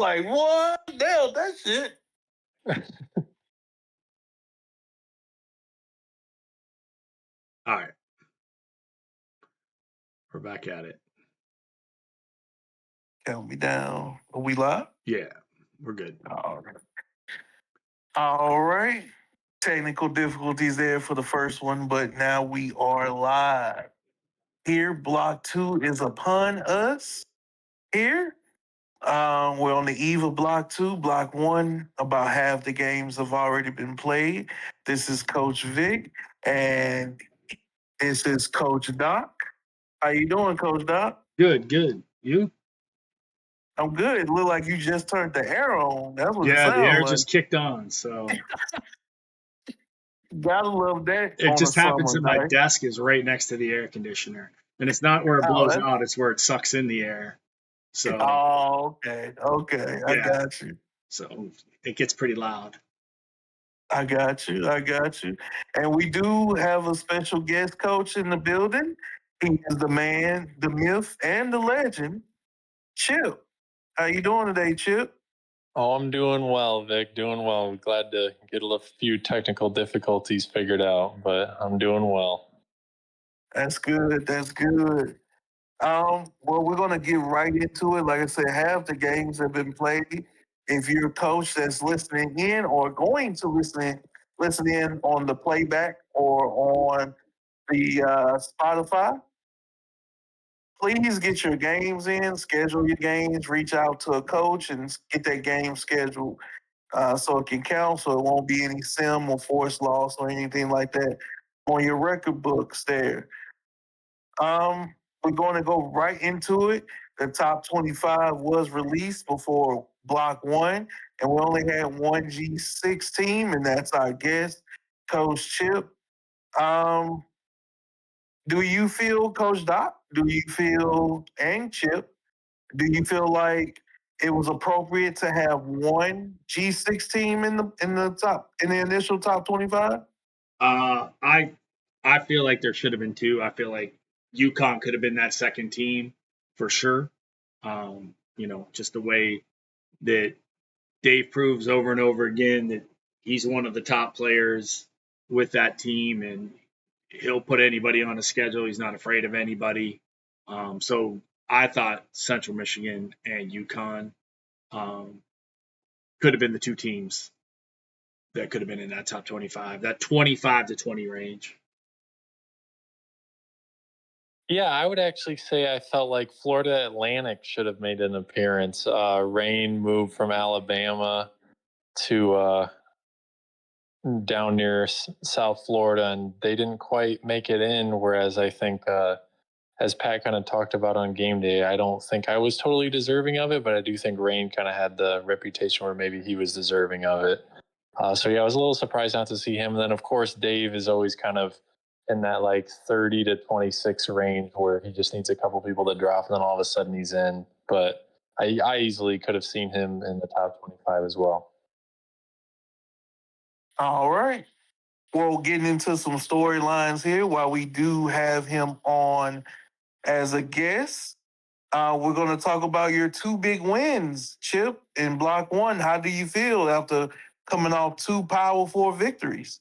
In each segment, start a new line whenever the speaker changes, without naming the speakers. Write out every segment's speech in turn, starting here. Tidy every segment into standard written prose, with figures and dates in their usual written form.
Like, what? Damn, that shit.
All right. We're back at it.
Count me down. Are we live?
Yeah, we're good.
All right. All right. Technical difficulties there for the first one, but now we are live. Here, block 2 is upon us. Here, we're on the eve of block 2. Block 1, about half the games have already been played. This is Coach Vic, and this is Coach Doc. How you doing, Coach Doc?
Good. You?
I'm good. It look like you just turned the air on. That's what it
Yeah, the
sounds
air
like.
just kicked on. So
Gotta love that
it
on a
just happens
summer
that my
night.
desk is right next to the air conditioner. And it's not where it
Oh,
blows out, it's where it sucks in the air. So,
okay. Okay. I
yeah.
got you.
So it gets pretty loud.
I got you. I got you. And we do have a special guest coach in the building. He is the man, the myth, and the legend, Chip. How you doing today, Chip?
Oh, I'm doing well, Vic. Doing well. Glad to get a few technical difficulties figured out, but I'm doing well.
That's good. That's good. Well, we're gonna get right into it. Like I said, half the games have been played. If you're a coach that's listening in or going to listen in on the playback or on the Spotify, please get your games in, schedule your games, reach out to a coach and get that game scheduled so it can count, so it won't be any sim or forced loss or anything like that on your record books there. We're going to go right into it. The top 25 was released before block 1, and we only had one G6 team, and that's our guest, Coach Chip. Um, do you feel, Coach Doc? Do you feel, and Chip? Do you feel like it was appropriate to have one G6 team in the initial top 25?
I feel like there should have been two. I feel like UConn could have been that second team for sure. Just the way that Dave proves over and over again that he's one of the top players with that team, and he'll put anybody on a schedule. He's not afraid of anybody. So I thought Central Michigan and UConn could have been the two teams that could have been in that top 25, that 25 to 20 range.
Yeah, I would actually say I felt like Florida Atlantic should have made an appearance. Rain moved from Alabama to down near South Florida, and they didn't quite make it in. Whereas I think, as Pat kind of talked about on game day, I don't think I was totally deserving of it, but I do think Rain kind of had the reputation where maybe he was deserving of it. So yeah, I was a little surprised not to see him. And then of course Dave is always kind of in that like 30 to 26 range where he just needs a couple people to drop, and then all of a sudden he's in. But I easily could have seen him in the top 25 as well.
All right. Well, getting into some storylines here while we do have him on as a guest. We're going to talk about your two big wins, Chip, in block 1. How do you feel after coming off two Power 4 victories?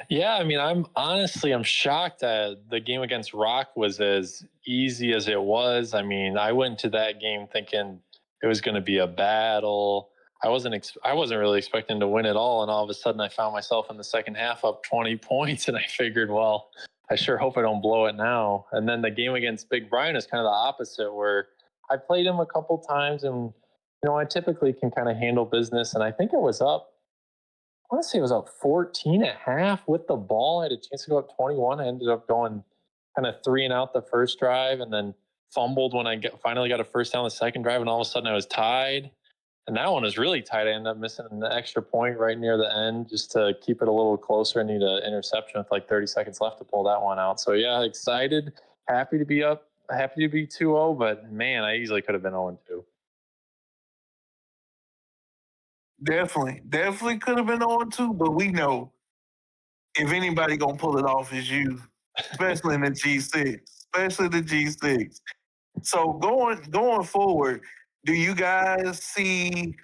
Yeah, I mean, I'm shocked that the game against Rock was as easy as it was. I mean, I went to that game thinking it was going to be a battle. I wasn't really expecting to win at all, and all of a sudden I found myself in the second half up 20 points, and I figured, well, I sure hope I don't blow it now. And then the game against Big Brian is kind of the opposite, where I played him a couple times, and I typically can kind of handle business, and I think it was up. I want to say it was up 14 at half with the ball. I had a chance to go up 21. I ended up going kind of 3 and out the first drive, and then fumbled when I finally got a first down the second drive, and all of a sudden I was tied. And that one was really tight. I ended up missing an extra point right near the end just to keep it a little closer. I need an interception with like 30 seconds left to pull that one out. So yeah, excited, happy to be up, happy to be 2-0, but man, I easily could have been 0-2.
Definitely could have been on 2, but we know if anybody going to pull it off is you, especially in the G6, especially the G6. So going forward, Do you guys see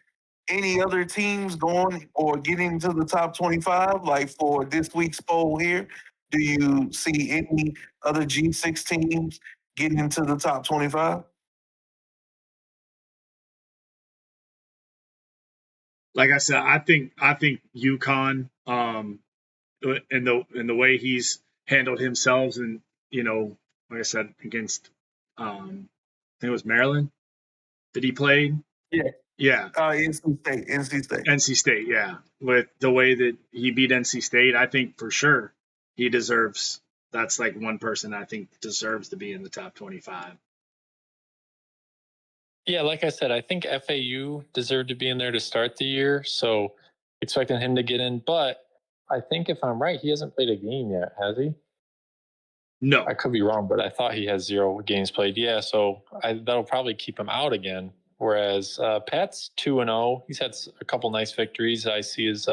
any other teams going or getting into the top 25? Like for this week's poll here, do you see any other G6 teams getting into the top 25?
Like I said, I think UConn, and the way he's handled himself, and like I said, against I think it was Maryland that he played.
Yeah.
Yeah.
NC State.
NC State, yeah. With the way that he beat NC State, I think for sure he deserves. That's like one person I think deserves to be in the top 25.
Yeah, like I said, I think FAU deserved to be in there to start the year, so expecting him to get in. But I think if I'm right, he hasn't played a game yet, has he?
No.
I could be wrong, but I thought he has 0 games played. Yeah, so that'll probably keep him out again. Whereas Pat's 2-0. He's had a couple nice victories. I see his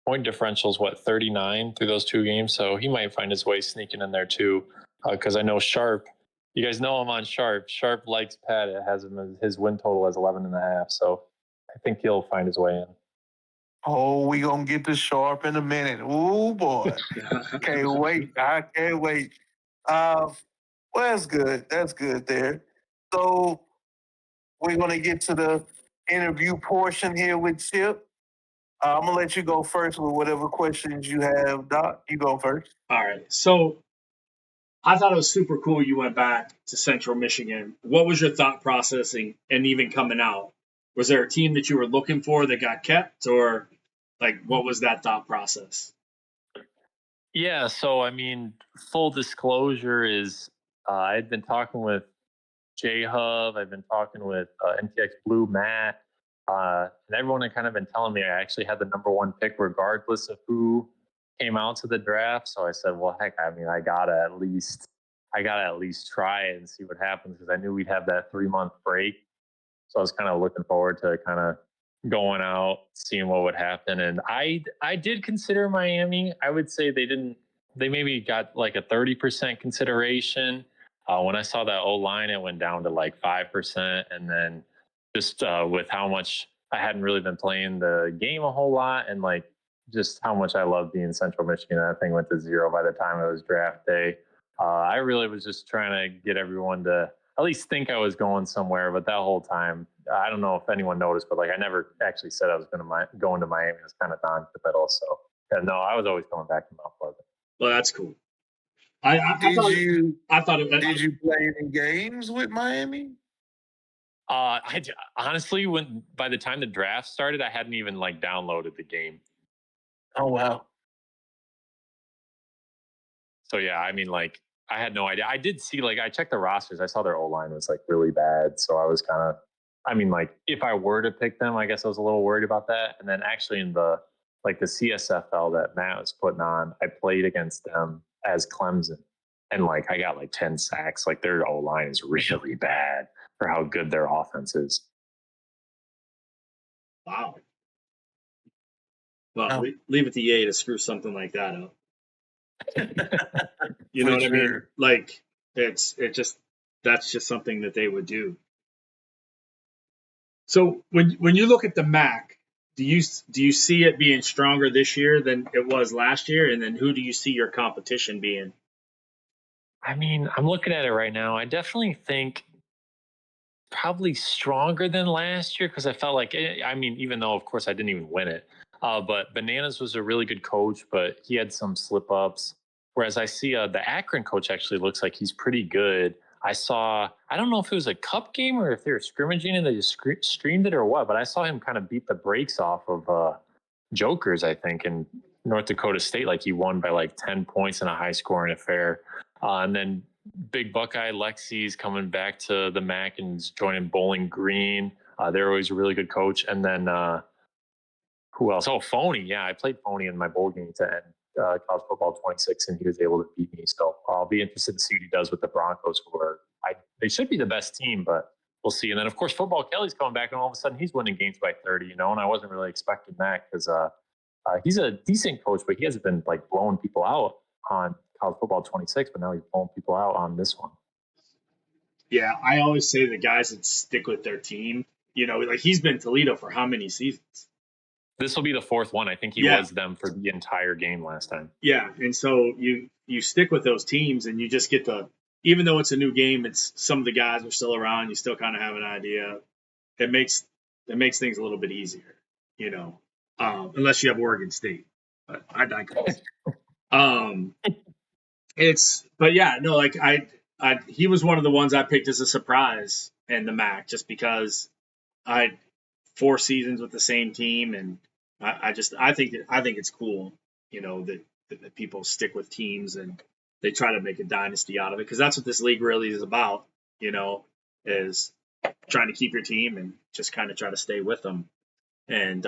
point differential is 39 through those 2 games, so he might find his way sneaking in there too. Because I know Sharp. You guys know him on Sharp. Sharp likes Pat. It has him as his win total as 11.5. So I think he'll find his way in.
Oh, we gonna get to Sharp in a minute. Oh boy, can't wait! I can't wait. Well, that's good. That's good there. So we're gonna get to the interview portion here with Chip. I'm gonna let you go first with whatever questions you have, Doc. You go first.
All right. So I thought it was super cool you went back to Central Michigan. What was your thought processing and even coming out? Was there a team that you were looking for that got kept, or like what was that thought process?
Yeah, so I mean, full disclosure is I had been talking with J Hub, I've been talking with NTX Blue Matt, and everyone had kind of been telling me I actually had the #1 pick regardless of who came out to the draft. So I said, well, heck, I mean, I gotta at least try it and see what happens because I knew we'd have that 3-month break. So I was kind of looking forward to kind of going out, seeing what would happen. And I did consider Miami. I would say they maybe got like a 30% consideration. When I saw that O line, it went down to like 5%. And then just with how much I hadn't really been playing the game a whole lot and like just how much I love being Central Michigan, that thing went to 0 by the time it was draft day. I really was just trying to get everyone to at least think I was going somewhere. But that whole time, I don't know if anyone noticed, but like I never actually said I was going to go into Miami. It was kind of non-committal. So yeah, no, I was always going back to Mount Pleasant.
Well, that's cool.
Did you play any games with Miami?
Honestly, by the time the draft started, I hadn't even like downloaded the game.
Oh wow.
So yeah, I mean, like I had no idea. I did see like I checked the rosters. I saw their O line was like really bad. So I was kind of, I mean, like if I were to pick them, I guess I was a little worried about that. And then actually in the CSFL that Matt was putting on, I played against them as Clemson, and like I got like 10 sacks. Like their O line is really bad for how good their offense is.
Wow. Well, leave it to EA to screw something like that up. You know what I mean? Like that's just something that they would do. So when you look at the MAC, do you see it being stronger this year than it was last year? And then who do you see your competition being?
I mean, I'm looking at it right now. I definitely think probably stronger than last year because I felt like, I mean, even though, of course, I didn't even win it, but Bananas was a really good coach, but he had some slip ups. Whereas I see the Akron coach actually looks like he's pretty good. I don't know if it was a cup game or if they were scrimmaging and they just streamed it or what, but I saw him kind of beat the brakes off of Jokers, I think, in North Dakota State. Like he won by like 10 points in a high scoring affair. And then Big Buckeye Lexi's coming back to the MAC and joining Bowling Green. They're always a really good coach. And then who else? Oh, Phony. Yeah, I played Phony in my bowl game to end college football 26, and he was able to beat me. So I'll be interested to see what he does with the Broncos, who are they should be the best team, but we'll see. And then of course Football Kelly's coming back, and all of a sudden he's winning games by 30. And I wasn't really expecting that because he's a decent coach, but he hasn't been like blowing people out on college football 26, but now he's blowing people out on this one.
Yeah, I always say the guys that stick with their team like he's been Toledo for how many seasons?
This will be the fourth one. I think he
Yeah.
was them for the entire game last time.
Yeah, and so you stick with those teams, and you just get to, even though it's a new game, it's some of the guys are still around. You still kind of have an idea. It makes things a little bit easier, unless you have Oregon State. But I digress. But yeah, no, like he was one of the ones I picked as a surprise in the MAC, just because I 4 seasons with the same team, and I think it's cool, that people stick with teams and they try to make a dynasty out of it, because that's what this league really is about, is trying to keep your team and just kind of try to stay with them. And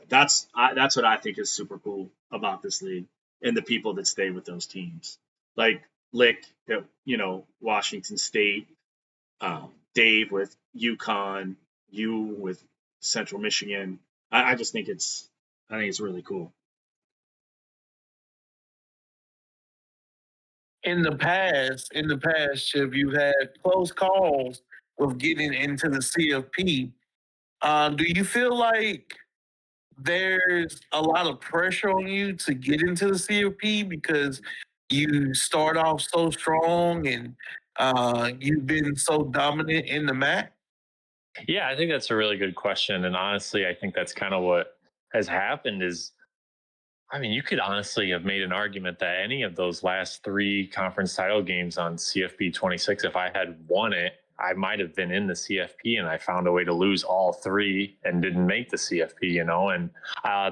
that's what I think is super cool about this league, and the people that stay with those teams, like Lick, Washington State, Dave with UConn, you with Central Michigan. I just think it's really cool.
In the past, Chip, you've had close calls with getting into the CFP. Do you feel like there's a lot of pressure on you to get into the CFP because you start off so strong and you've been so dominant in the MAC?
Yeah, I think that's a really good question. And honestly, I think that's kind of what has happened is, I mean, you could honestly have made an argument that any of those last 3 conference title games on CFP 26, if I had won it, I might have been in the CFP, and I found a way to lose all 3 and didn't make the CFP, and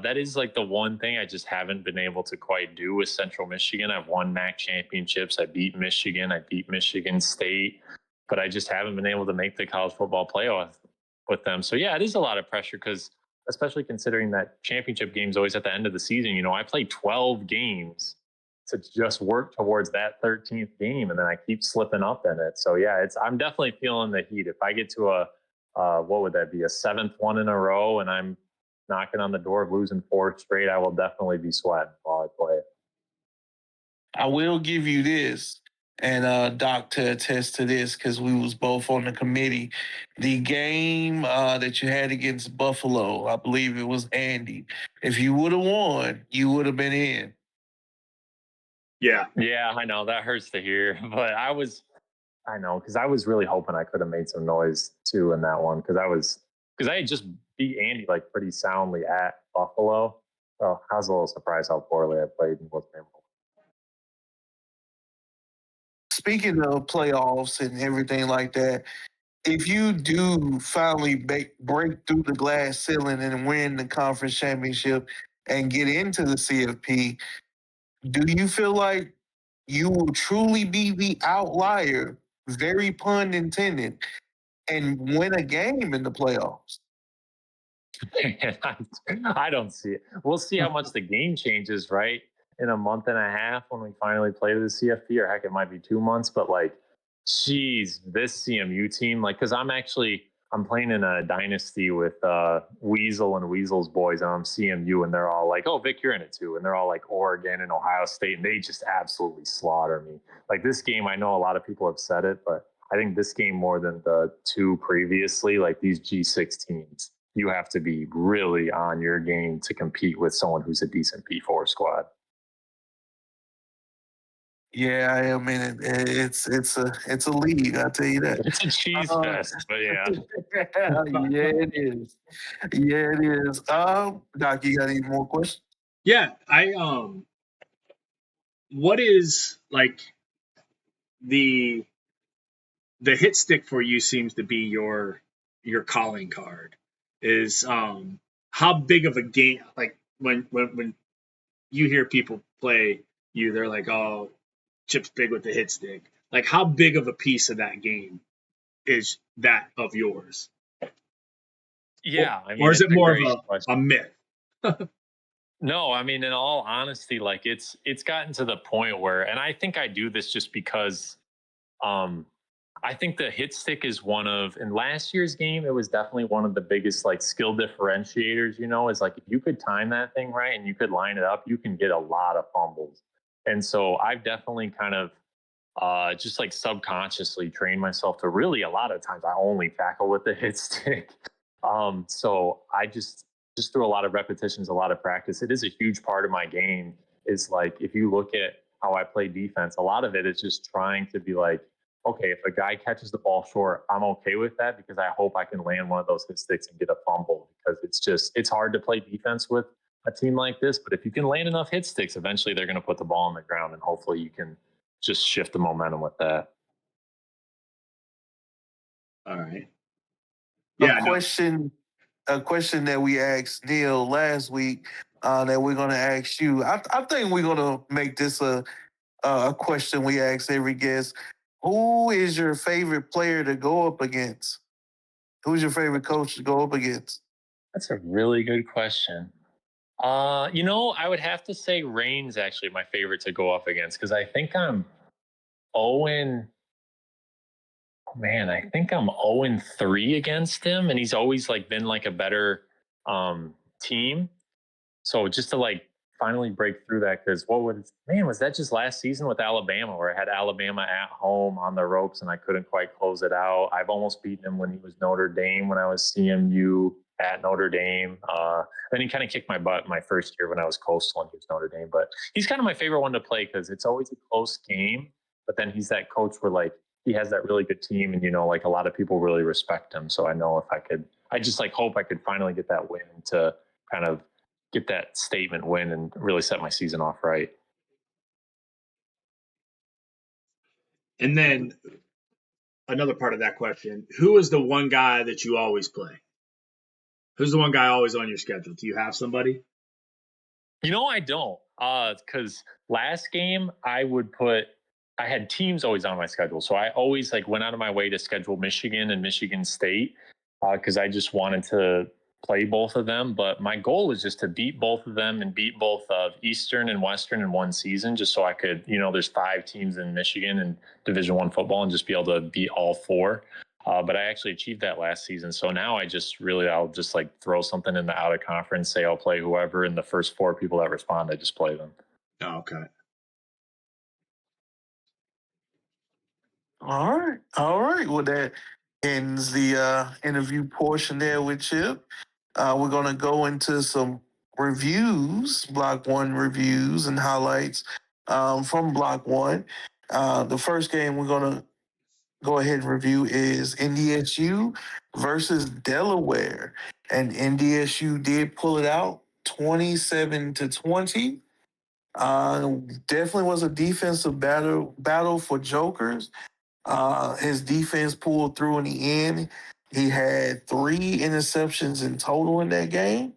that is like the one thing I just haven't been able to quite do with Central Michigan. I've won MAC championships. I beat Michigan. I beat Michigan State, but I just haven't been able to make the college football playoff with them. So yeah, it is a lot of pressure, because especially considering that championship game's always at the end of the season. I played 12 games to just work towards that 13th game, and then I keep slipping up in it. So yeah, I'm definitely feeling the heat. If I get to what would that be, a 7th one in a row, and I'm knocking on the door of losing 4 straight, I will definitely be sweating while I play it.
I will give you this, and Doc to attest to this, because we was both on the committee. The game that you had against Buffalo, I believe it was Andy. If you would have won, you would have been in.
Yeah.
Yeah, I know that hurts to hear, but I know, because I was really hoping I could have made some noise too in that one, because I had just beat Andy like pretty soundly at Buffalo. So I was a little surprised how poorly I played and wasn't able.
Speaking of playoffs and everything like that, if you do finally break through the glass ceiling and win the conference championship and get into the CFP, do you feel like you will truly be the outlier, very pun intended, and win a game in the playoffs?
I don't see it. We'll see how much the game changes, right? In a month and a half when we finally play the CFP, or heck, it might be 2 months. But like, geez, this CMU team, like, because I'm playing in a dynasty with Weasel and Weasel's boys, and I'm CMU, and they're all like, "Oh, Vic, you're in it too," and they're all like Oregon and Ohio State, and they just absolutely slaughter me. Like this game, I know a lot of people have said it, but I think this game more than the 2 previously, like these G6 teams, you have to be really on your game to compete with someone who's a decent P4 squad.
Yeah, I am in it. It's a league, I'll tell you that.
It's a cheese fest, but yeah.
Yeah, it is. Yeah, it is. Doc, you got any more questions?
Yeah. What is like the hit stick for you seems to be your calling card. Is how big of a game, like when you hear people play you, they're like, "Oh, Chip's big with the hit stick." Like, how big of a piece of that game is that of yours?
Yeah, I
Or
mean,
is
it's
it
a
more of
great
a
question.
myth?
No, I mean, in all honesty, like it's gotten to the point where, and I think I do this just because um I think the hit stick is one of, in last year's game, it was definitely one of the biggest like skill differentiators, is like if you could time that thing right and you could line it up, you can get a lot of fumbles. And so I've definitely kind of just like subconsciously train myself to really a lot of times I only tackle with the hit stick. So I just through a lot of repetitions, a lot of practice. It is a huge part of my game. Is like if you look at how I play defense, a lot of it is just trying to be like, okay, if a guy catches the ball short, I'm okay with that because I hope I can land one of those hit sticks and get a fumble because it's hard to play defense with a team like this. But if you can land enough hit sticks, eventually they're going to put the ball on the ground and hopefully you can just shift the momentum with that.
All right.
A
Yeah, no.
question, a question that we asked Neil last week that we're going to ask you. I think we're going to make this a question we ask every guest. Who is your favorite player to go up against? Who's your favorite coach to go up against?
That's a really good question. I would have to say Rain's actually my favorite to go up against because I think I'm Owen. Man, I think I'm 0-3 against him, and he's always like been like a better team. So just to like finally break through that, because was that just last season with Alabama where I had Alabama at home on the ropes and I couldn't quite close it out. I've almost beaten him when he was Notre Dame when I was CMU at Notre Dame. Then he kind of kicked my butt my first year when I was Coastal and he was Notre Dame. But he's kind of my favorite one to play because it's always a close game. But then he's that coach where like he has that really good team and like a lot of people really respect him. So I know if I just like hope I could finally get that win to kind of get that statement win and really set my season off right.
And then another part of that question, who is the one guy that you always play? Who's the one guy always on your schedule? Do you have somebody?
I don't. Because last game I had teams always on my schedule. So I always like went out of my way to schedule Michigan and Michigan State because I just wanted to play both of them. But my goal was just to beat both of them and beat both of Eastern and Western in one season, just so I could, there's 5 teams in Michigan and Division I football and just be able to beat all 4. But I actually achieved that last season. So now I'll just like throw something in the out of conference, say I'll play whoever, and the first 4 people that respond, I just play them.
Oh, okay.
All right. All right. Well, that ends the interview portion there with Chip. We're going to go into some reviews, Block 1 reviews and highlights from Block 1. The first game we're going to go ahead and review is NDSU versus Delaware. And NDSU did pull it out 27-20. Definitely was a defensive battle for Jokers. His defense pulled through in the end. He had 3 interceptions in total in that game,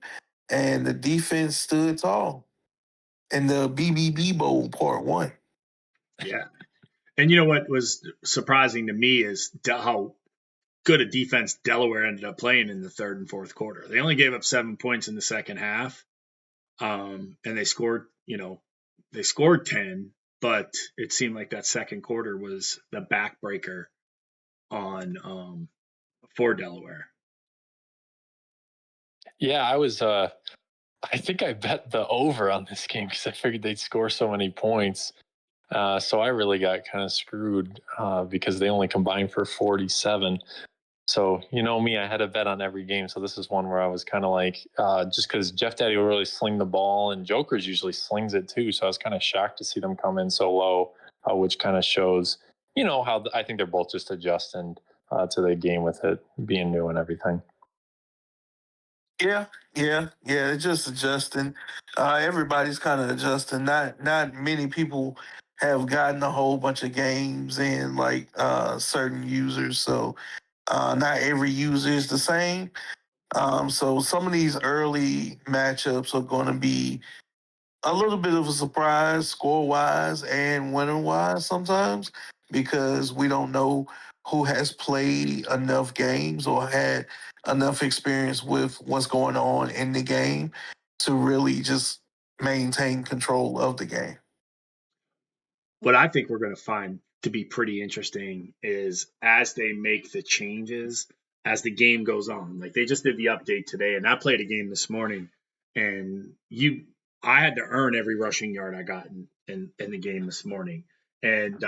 and the defense stood tall in the BBB Bowl Part 1.
Yeah. And you know what was surprising to me is how good a defense Delaware ended up playing in the third and fourth quarter. They only gave up 7 points in the second half, and they scored 10, but it seemed like that second quarter was the backbreaker on for Delaware.
Yeah, I think I bet the over on this game because I figured they'd score so many points. So I really got kind of screwed because they only combined for 47. So, me, I had a bet on every game. So this is one where I was kind of like, just because Jeff Daddy will really sling the ball and Joker's usually slings it too. So I was kind of shocked to see them come in so low, which kind of shows, how I think they're both just adjusting to the game with it being new and everything.
Yeah. It's just adjusting. Everybody's kind of adjusting. Not many people have gotten a whole bunch of games in like certain users. So not every user is the same. So some of these early matchups are going to be a little bit of a surprise score wise and winner wise sometimes because we don't know who has played enough games or had enough experience with what's going on in the game to really just maintain control of the game.
What I think we're going to find to be pretty interesting is as they make the changes as the game goes on. Like they just did the update today, and I played a game this morning, and I had to earn every rushing yard I got in the game this morning, and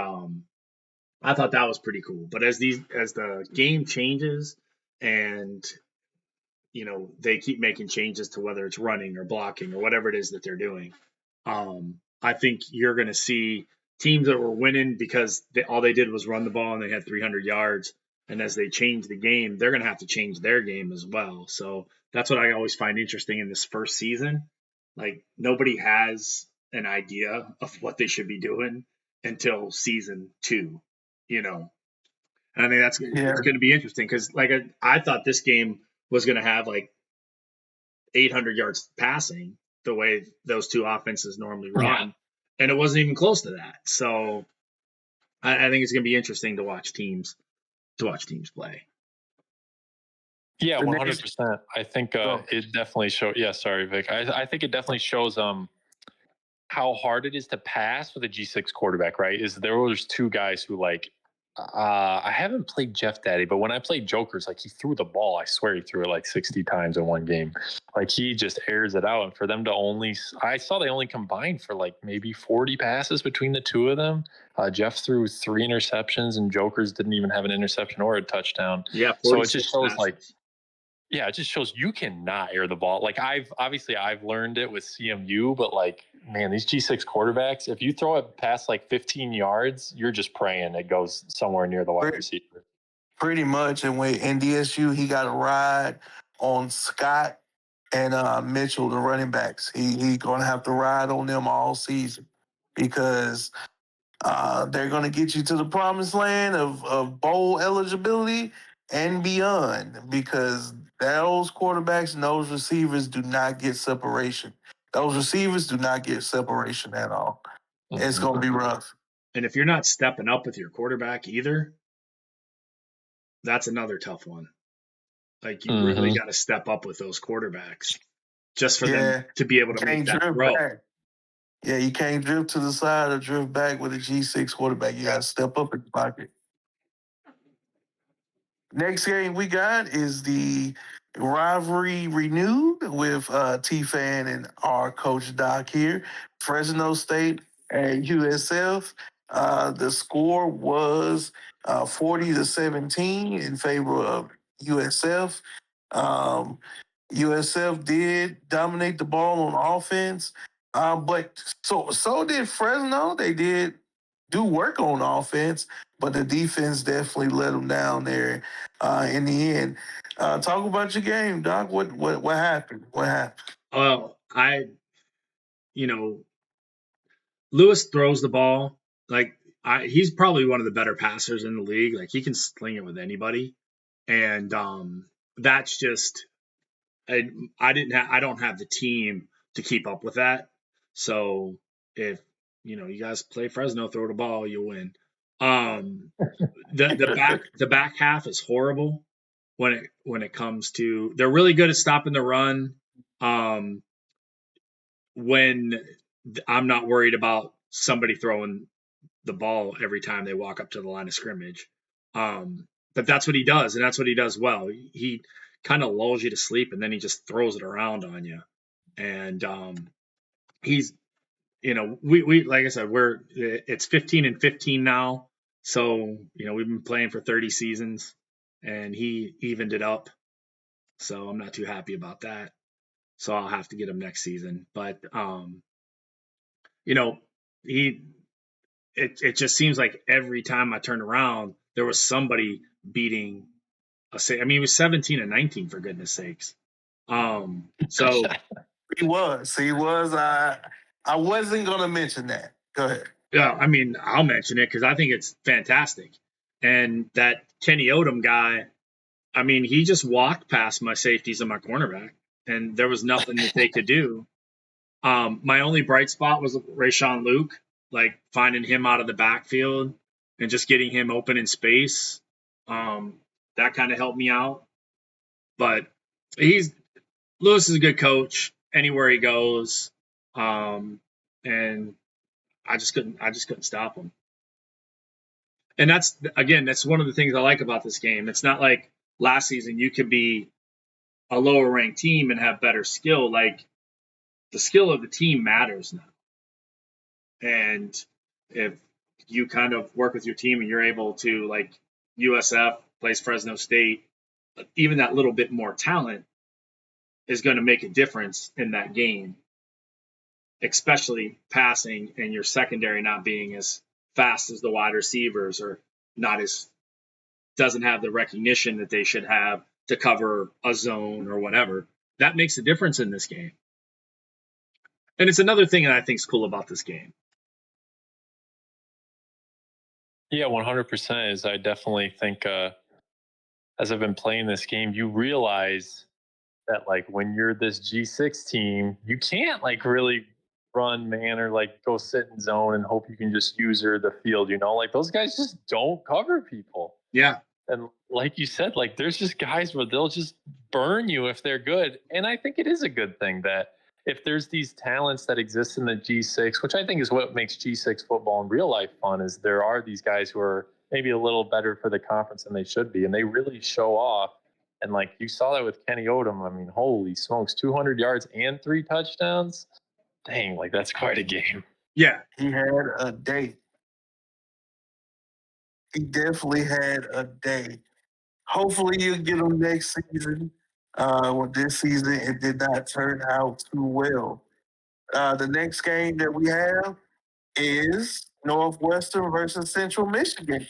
I thought that was pretty cool. But as the game changes and they keep making changes to whether it's running or blocking or whatever it is that they're doing, I think you're going to see teams that were winning because all they did was run the ball and they had 300 yards. And as they change the game, they're going to have to change their game as well. So that's what I always find interesting in this first season. Like nobody has an idea of what they should be doing until season 2, And I think it's going to be interesting because like I thought this game was going to have like 800 yards passing the way those two offenses normally run, and it wasn't even close to that. So I think it's going to be interesting to watch teams play.
Yeah, 100%. I think it definitely shows. Yeah, sorry, Vic. I think it definitely shows how hard it is to pass with a G6 quarterback. Right? There was two guys who like. I haven't played Jeff Daddy, but when I played Jokers, like he threw the ball. I swear he threw it like 60 times in one game. Like he just airs it out. And for them to I saw they only combined for like maybe 40 passes between the two of them. Jeff threw 3 interceptions, and Jokers didn't even have an interception or a touchdown.
Yeah,
so it just shows
passes.
like. Yeah, it just shows you cannot air the ball. Like I've learned it with CMU, but like, man, these G6 quarterbacks, if you throw it past like 15 yards, you're just praying it goes somewhere near the wide receiver.
Pretty much. And with NDSU, he got a ride on Scott and Mitchell, the running backs. He gonna have to ride on them all season because they're going to get you to the promised land of bowl eligibility and beyond because those quarterbacks and those receivers do not get separation. Those receivers do not get separation at all. Mm-hmm. It's going to be rough.
And if you're not stepping up with your quarterback either, that's another tough one. Like you really got to step up with those quarterbacks just for them to be able to make that throw.
Back. Yeah, you can't drift to the side or drift back with a G6 quarterback. You got to step up in the pocket. Next game we got is the rivalry renewed with T-Fan and our coach Doc here. Fresno State and USF. The score was 40-17 in favor of USF. USF did dominate the ball on offense, but so did Fresno. They did do work on offense, but the defense definitely let them down there in the end. Talk about your game, Doc. What happened? What happened?
Well, Lewis throws the ball like he's probably one of the better passers in the league. Like he can sling it with anybody, and that's just I don't have the team to keep up with that. So if you guys play Fresno, throw the ball, you'll win. The back half is horrible when it comes to they're really good at stopping the run. When I'm not worried about somebody throwing the ball every time they walk up to the line of scrimmage. But that's what he does, and that's what he does well. He kind of lulls you to sleep, and then he just throws it around on you. And he's, we like I said, it's 15-15 now. So we've been playing for 30 seasons, and he evened it up. So I'm not too happy about that. So I'll have to get him next season. But it just seems like every time I turned around, there was somebody beating I mean, he was 17-19 for goodness sakes. So
he was. I wasn't gonna mention that. Go ahead.
Yeah, I mean, I'll mention it because I think it's fantastic. And that Kenny Odom guy, I mean, he just walked past my safeties and my cornerback, and there was nothing that they could do. My only bright spot was Rayshawn Luke, like finding him out of the backfield and just getting him open in space. That kind of helped me out. But Lewis is a good coach anywhere he goes. And I just couldn't stop him. And that's one of the things I like about this game. It's not like last season you could be a lower ranked team and have better skill. Like the skill of the team matters now. And if you kind of work with your team and you're able to, like, USF plays Fresno State, even that little bit more talent is going to make a difference in that game, especially passing and your secondary not being as fast as the wide receivers, or not as, doesn't have the recognition that they should have to cover a zone or whatever. That makes a difference in this game. And it's another thing that I think is cool about this game.
Yeah, 100% is I definitely think as I've been playing this game, you realize that like when you're this G6 team, you can't like really run man or like go sit in zone and hope you can just user the field, you know? Like those guys just don't cover people.
Yeah.
And like you said, like there's just guys where they'll just burn you if they're good. And I think it is a good thing that if there's these talents that exist in the G6, which I think is what makes G6 football in real life fun, is there are these guys who are maybe a little better for the conference than they should be. And they really show off. And like you saw that with Kenny Odom. I mean, holy smokes, 200 yards and 3 touchdowns. Dang, like that's quite a game.
Yeah.
He had a day. He definitely had a day. Hopefully you'll get him next season. Well, this season it did not turn out too well. The next game that we have is Northwestern versus Central Michigan.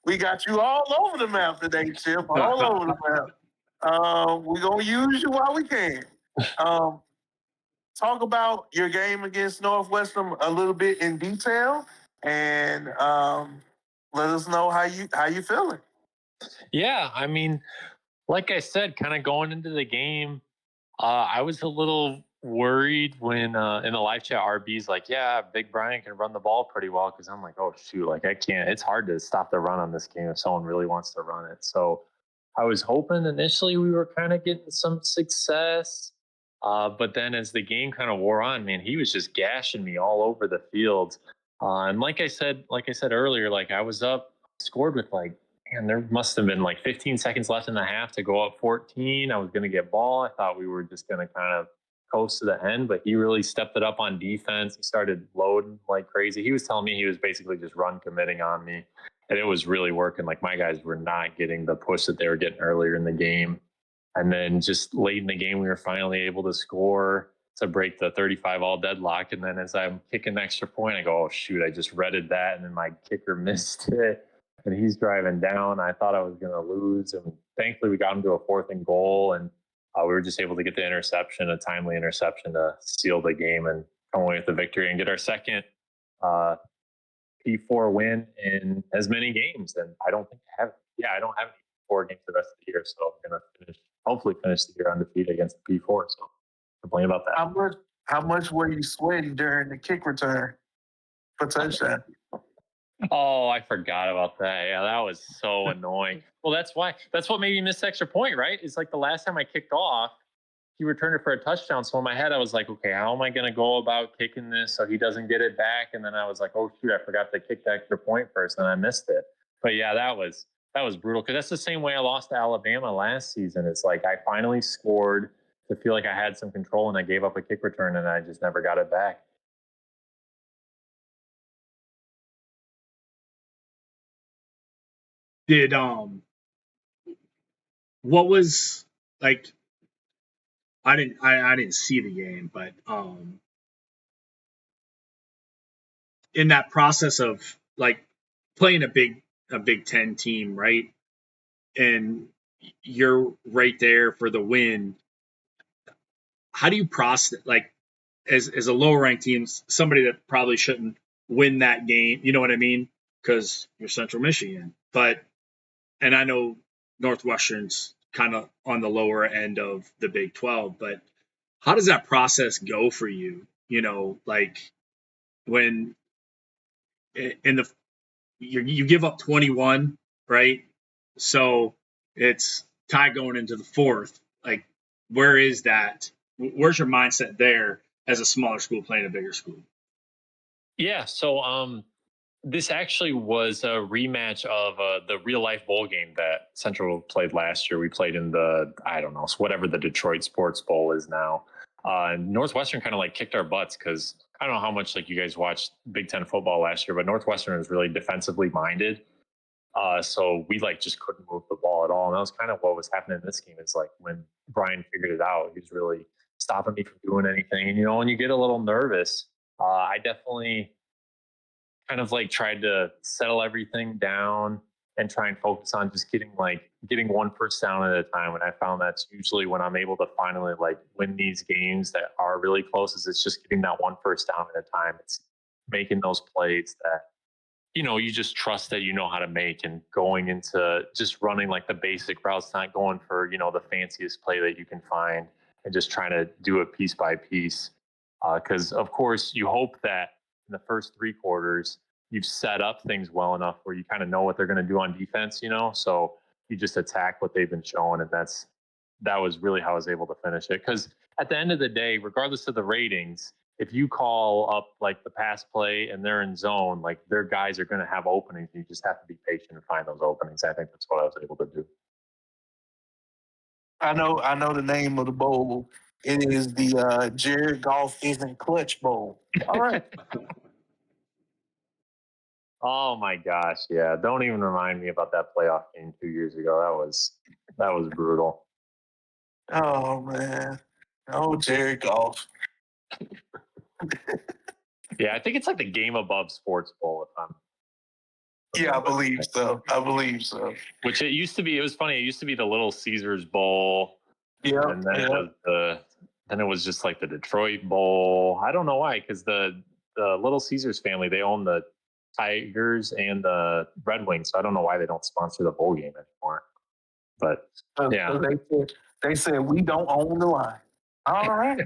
We got you all over the map today, Chip. All over the map. We're going to use you while we can. Talk about your game against Northwestern a little bit in detail, and let us know how you feeling.
Yeah, I mean, like I said, kind of going into the game, I was a little worried when in the live chat RB's like, yeah, Big Brian can run the ball pretty well, because I'm like, oh shoot, like I can't. It's hard to stop the run on this game if someone really wants to run it. So I was hoping initially we were kind of getting some success. But then as the game kind of wore on, man, he was just gashing me all over the field. And like I said earlier, like I was up, scored with like, man, there must have been like 15 seconds left in the half to go up 14. I was going to get ball. I thought we were just going to kind of coast to the end, but he really stepped it up on defense. He started loading like crazy. He was telling me he was basically just run committing on me, and it was really working. Like my guys were not getting the push that they were getting earlier in the game. And then just late in the game, we were finally able to score to break the 35 all deadlock. And then as I'm kicking an extra point, I go, oh, shoot, I just redded that. And then my kicker missed it. And he's driving down. I thought I was going to lose. And thankfully, we got him to a 4th and goal. And we were just able to get the interception, a timely interception to seal the game and come away with the victory and get our second P4 win in as many games. And I don't have any 4 games the rest of the year. So I'm going to hopefully finish the year undefeated against the P4. So complain about that.
How much were you sweating during the kick return for touchdown?
Oh, I forgot about that. Yeah, that was so annoying. Well, that's what made me miss the extra point, right? It's like the last time I kicked off, he returned it for a touchdown. So in my head, I was like, okay, how am I going to go about kicking this so he doesn't get it back? And then I was like, oh shoot, I forgot to kick the extra point first, and I missed it. But yeah, that was brutal, because that's the same way I lost to Alabama last season. It's like I finally scored to feel like I had some control, and I gave up a kick return, and I just never got it back.
Did what was like? I didn't see the game, but in that process of like playing a Big Ten team, right? And you're right there for the win. How do you process, like, as a lower ranked team, somebody that probably shouldn't win that game? You know what I mean? Because you're Central Michigan, and I know Northwestern's kind of on the lower end of the Big 12, but how does that process go for you? You know, like when in the you give up 21, right? So it's tie going into the 4th. Like, where is that? Where's your mindset there as a smaller school playing a bigger school?
Yeah. So this actually was a rematch of the real life bowl game that Central played last year. We played in the, I don't know, whatever the Detroit Sports Bowl is now. Northwestern kind of like kicked our butts because I don't know how much like you guys watched Big Ten football last year, but Northwestern was really defensively minded. So we like just couldn't move the ball at all. And that was kind of what was happening in this game. Is like when Brian figured it out, he was really stopping me from doing anything. And, when you get a little nervous, I definitely kind of like tried to settle everything down and try and focus on just getting one first down at a time. And I found that's usually when I'm able to finally like win these games that are really close, is it's just getting that one first down at a time. It's making those plays that you just trust that you know how to make, and going into just running like the basic routes, not going for the fanciest play that you can find, and just trying to do it piece by piece. Because of course you hope that in the first three quarters you've set up things well enough where you kind of know what they're going to do on defense, so you just attack what they've been showing. And that was really how I was able to finish it. Because at the end of the day, regardless of the ratings, if you call up like the pass play and they're in zone, like their guys are going to have openings. You just have to be patient and find those openings. I think that's what I was able to do.
I know the name of the bowl. It is the Jared Goff Isn't Clutch Bowl. All right.
Oh my gosh, yeah! Don't even remind me about that playoff game 2 years ago. That was brutal.
Oh man. Oh, Jared Goff.
Yeah, I think it's like the game above sports bowl.
Yeah, I believe so.
Which it used to be. It was funny. It used to be the Little Caesars Bowl.
Yeah.
And then it was just like the Detroit Bowl. I don't know why, because the Little Caesars family, they own the Tigers and the Red Wings. So I don't know why they don't sponsor the bowl game anymore. But yeah,
they said we don't own the line. All right,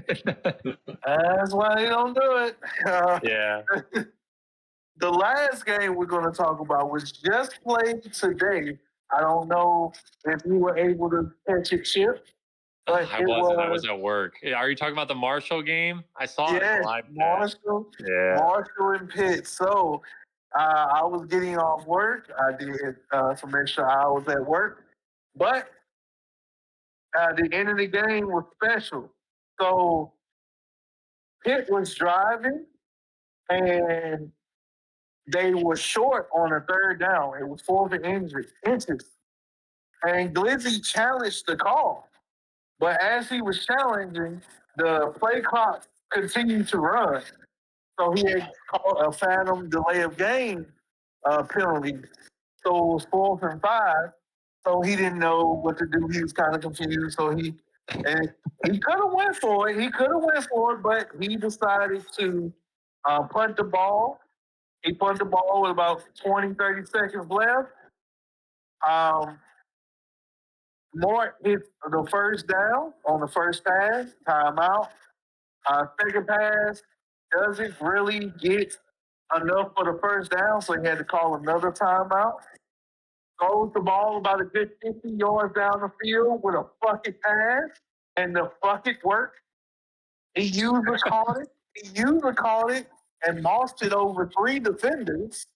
that's why they don't do it.
Yeah.
The last game we're going to talk about was just played today. I don't know if you were able to catch it, Chip. But
I wasn't. I was at work. Are you talking about the Marshall game? I saw it live.
Marshall.
Yeah.
Marshall and Pitt. So I was getting off work. I did some extra hours at work. But the end of the game was special. So Pitt was driving, and they were short on a third down. It was 4 inches. And Glizzy challenged the call. But as he was challenging, the play clock continued to run. So he had called a phantom delay of game penalty. So it was 4th and 5. So he didn't know what to do. He was kind of confused. So he could have went for it. But he decided to punt the ball. He punted the ball with about 20, 30 seconds left. Mort hit the first down on the first pass, timeout. Second pass doesn't really get enough for the first down, so he had to call another timeout. Throws the ball about a good 50 yards down the field with a bucket pass, and the bucket worked. He usually caught it and mossed it over three defenders.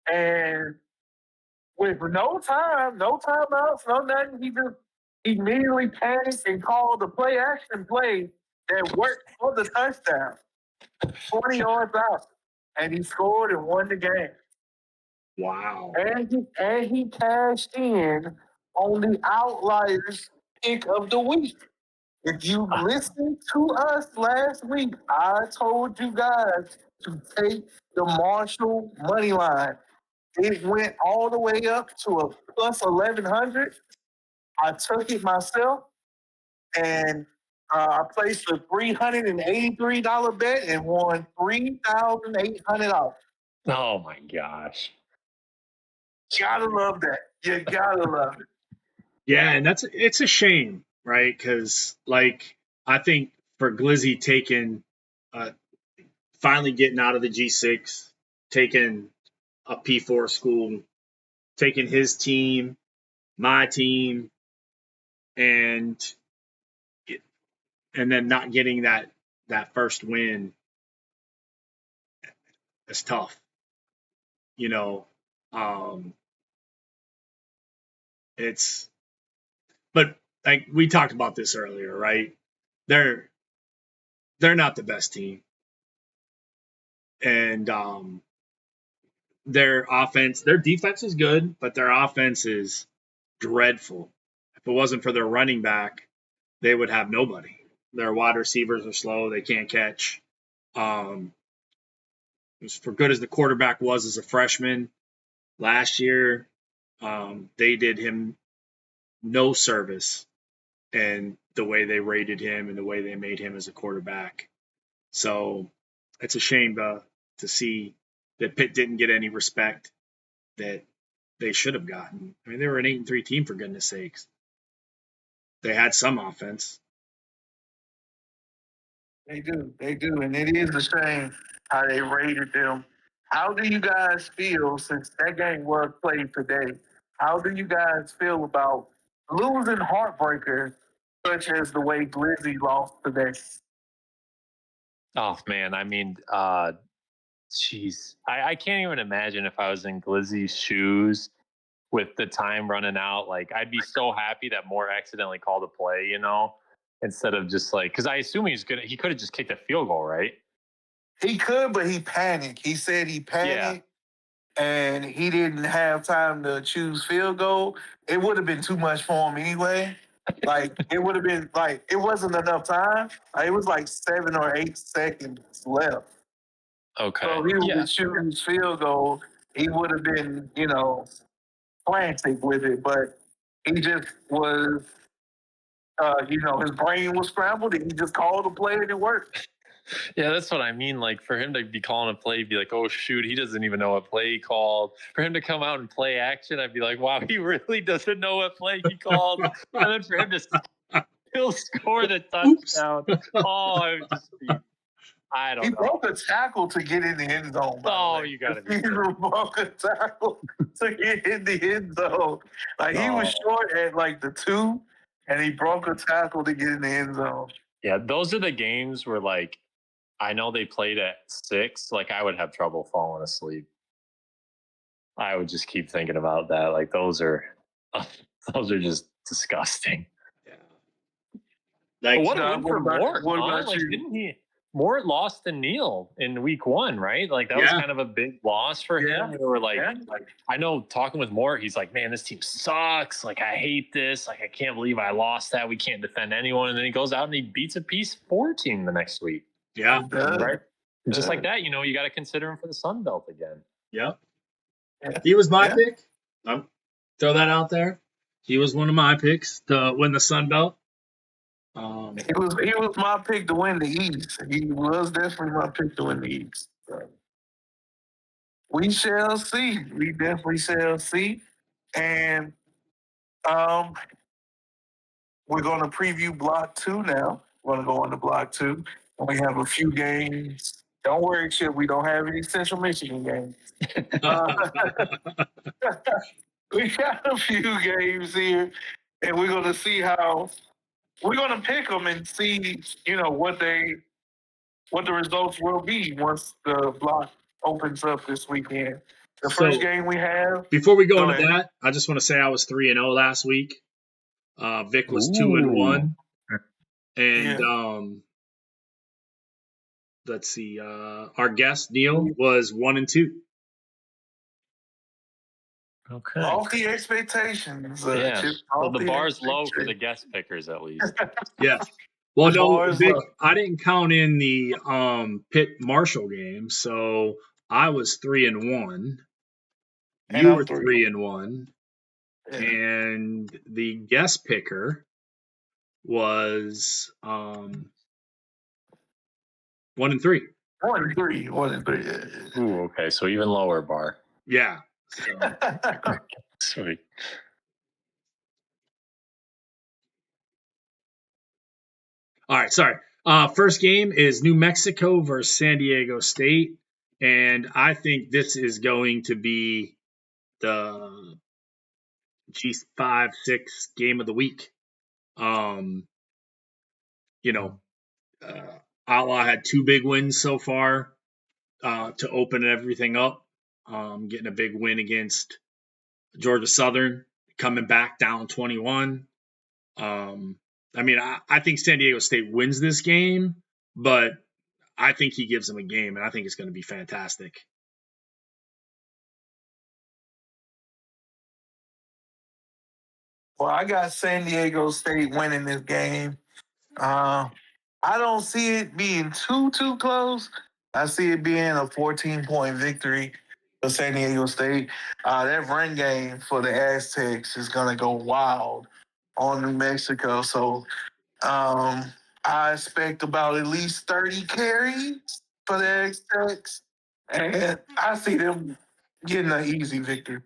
And with no timeouts, no nothing, he just immediately panicked and called the play action play that worked for the touchdown. 20 yards out. And he scored and won the game.
Wow.
And he cashed in on the Outliers pick of the week. If you listened to us last week, I told you guys to take the Marshall money line. It went all the way up to a plus 1,100. I took it myself, and I placed a $383 bet and won $3,800.
Oh my gosh.
Gotta love that. You gotta love it.
Yeah, and it's a shame, right? Because I think for Glizzy taking finally getting out of the G6, taking a P4 school, taking his team, my team, and then not getting that first win is tough. It's but like we talked about this earlier, right? They're not the best team, and their defense is good, but their offense is dreadful. If it wasn't for their running back, they would have nobody. Their wide receivers are slow; they can't catch. For good as the quarterback was as a freshman last year, they did him no service, and the way they rated him and the way they made him as a quarterback. So it's a shame to see that Pitt didn't get any respect that they should have gotten. I mean, they were an 8-3 team, for goodness sakes. They had some offense.
They do, and it is a shame how they rated them. How do you guys feel since that game was played today? How do you guys feel about losing heartbreakers such as the way Glizzy lost today?
Oh man, I mean, jeez, I can't even imagine if I was in Glizzy's shoes with the time running out. Like, I'd be so happy that Moore accidentally called a play, instead of just like, because I assume he could have just kicked a field goal, right?
He could, but he panicked. He said he panicked and he didn't have time to choose field goal. It would have been too much for him anyway. Like, it would have been like, it wasn't enough time. It was like 7 or 8 seconds left.
Okay.
So he would choose field goal. He would have been, frantic with it, but he just was, his brain was scrambled and he just called a play and it worked.
Yeah, that's what I mean. Like, for him to be calling a play, be like, oh shoot, he doesn't even know what play he called. For him to come out and play action, I'd be like, wow, he really doesn't know what play he called. And then for him to still score the touchdown, I would just be, I don't know.
He broke a tackle to get in the end zone.
Oh, you gotta be
He broke a tackle to get in the end zone. Like, he was short at like the 2, and he broke a tackle to get in the end zone.
Yeah, those are the games where, like, I know they played at 6. Like, I would have trouble falling asleep. I would just keep thinking about that. Like, those are just disgusting.
Yeah.
But what a win for Mort.
What about
like,
you?
didn't he? Mort lost to Neal in week 1, right? Like, that was kind of a big loss for him. We were like, I know, talking with Mort, he's like, man, this team sucks. Like, I hate this. Like, I can't believe I lost that. We can't defend anyone. And then he goes out and he beats a Peace 4 team the next week.
Yeah.
Right. Just like that, you got to consider him for the Sun Belt again.
Yeah. He was my pick. Throw that out there. He was one of my picks to win the Sun Belt.
He was my pick to win the East. He was definitely my pick to win the East. We shall see. We definitely shall see. And we're going to preview Block 2 now. We're going to go on to Block 2. And we have a few games. Don't worry, Chip. We don't have any Central Michigan games. We got a few games here. And we're going to see how... We're going to pick them and see, what the results will be once the block opens up this weekend. The first game we have.
Before we go into that, I just want to say I was 3-0 last week. Vic was 2-1, and let's see, our guest Neil was 1-2.
Okay.
Lofty expectations.
Well, the bar's low for the guest pickers, at least.
Yeah. Well, no, Vic, I didn't count in the Pitt Marshall game, so I was 3-1. You were 3-1, and the guest picker was 1-3.
1-3. 1-3.
Ooh, okay. So even lower bar.
Yeah.
So. Sweet.
All right, sorry. First game is New Mexico versus San Diego State, and I think this is going to be the G5-6 game of the week. Outlaw had 2 big wins so far to open everything up. Getting a big win against Georgia Southern, coming back down 21, I mean, I think San Diego State wins this game, but I think he gives them a game, and I think it's going to be fantastic.
Well, I got San Diego State winning this game. I don't see it being too close. I see it being a 14-point victory for San Diego State. That run game for the Aztecs is going to go wild on New Mexico. So I expect about at least 30 carries for the Aztecs. And I see them getting an easy victory.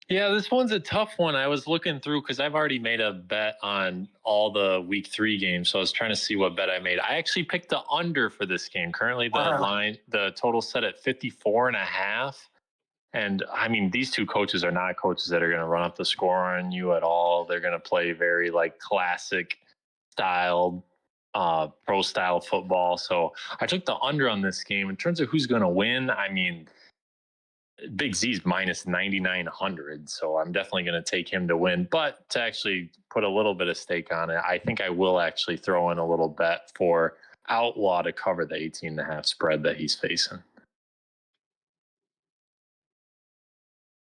Yeah, this one's a tough one. I was looking through because I've already made a bet on all the week 3 games. So I was trying to see what bet I made. I actually picked the under for this game. Currently the total set at 54.5. And I mean, these two coaches are not coaches that are going to run up the score on you at all. They're going to play very like classic style, pro style football. So I took the under on this game. In terms of who's going to win, I mean, Big Z's minus 9,900. So I'm definitely going to take him to win. But to actually put a little bit of stake on it, I think I will actually throw in a little bet for Outlaw to cover the 18.5 spread that he's facing.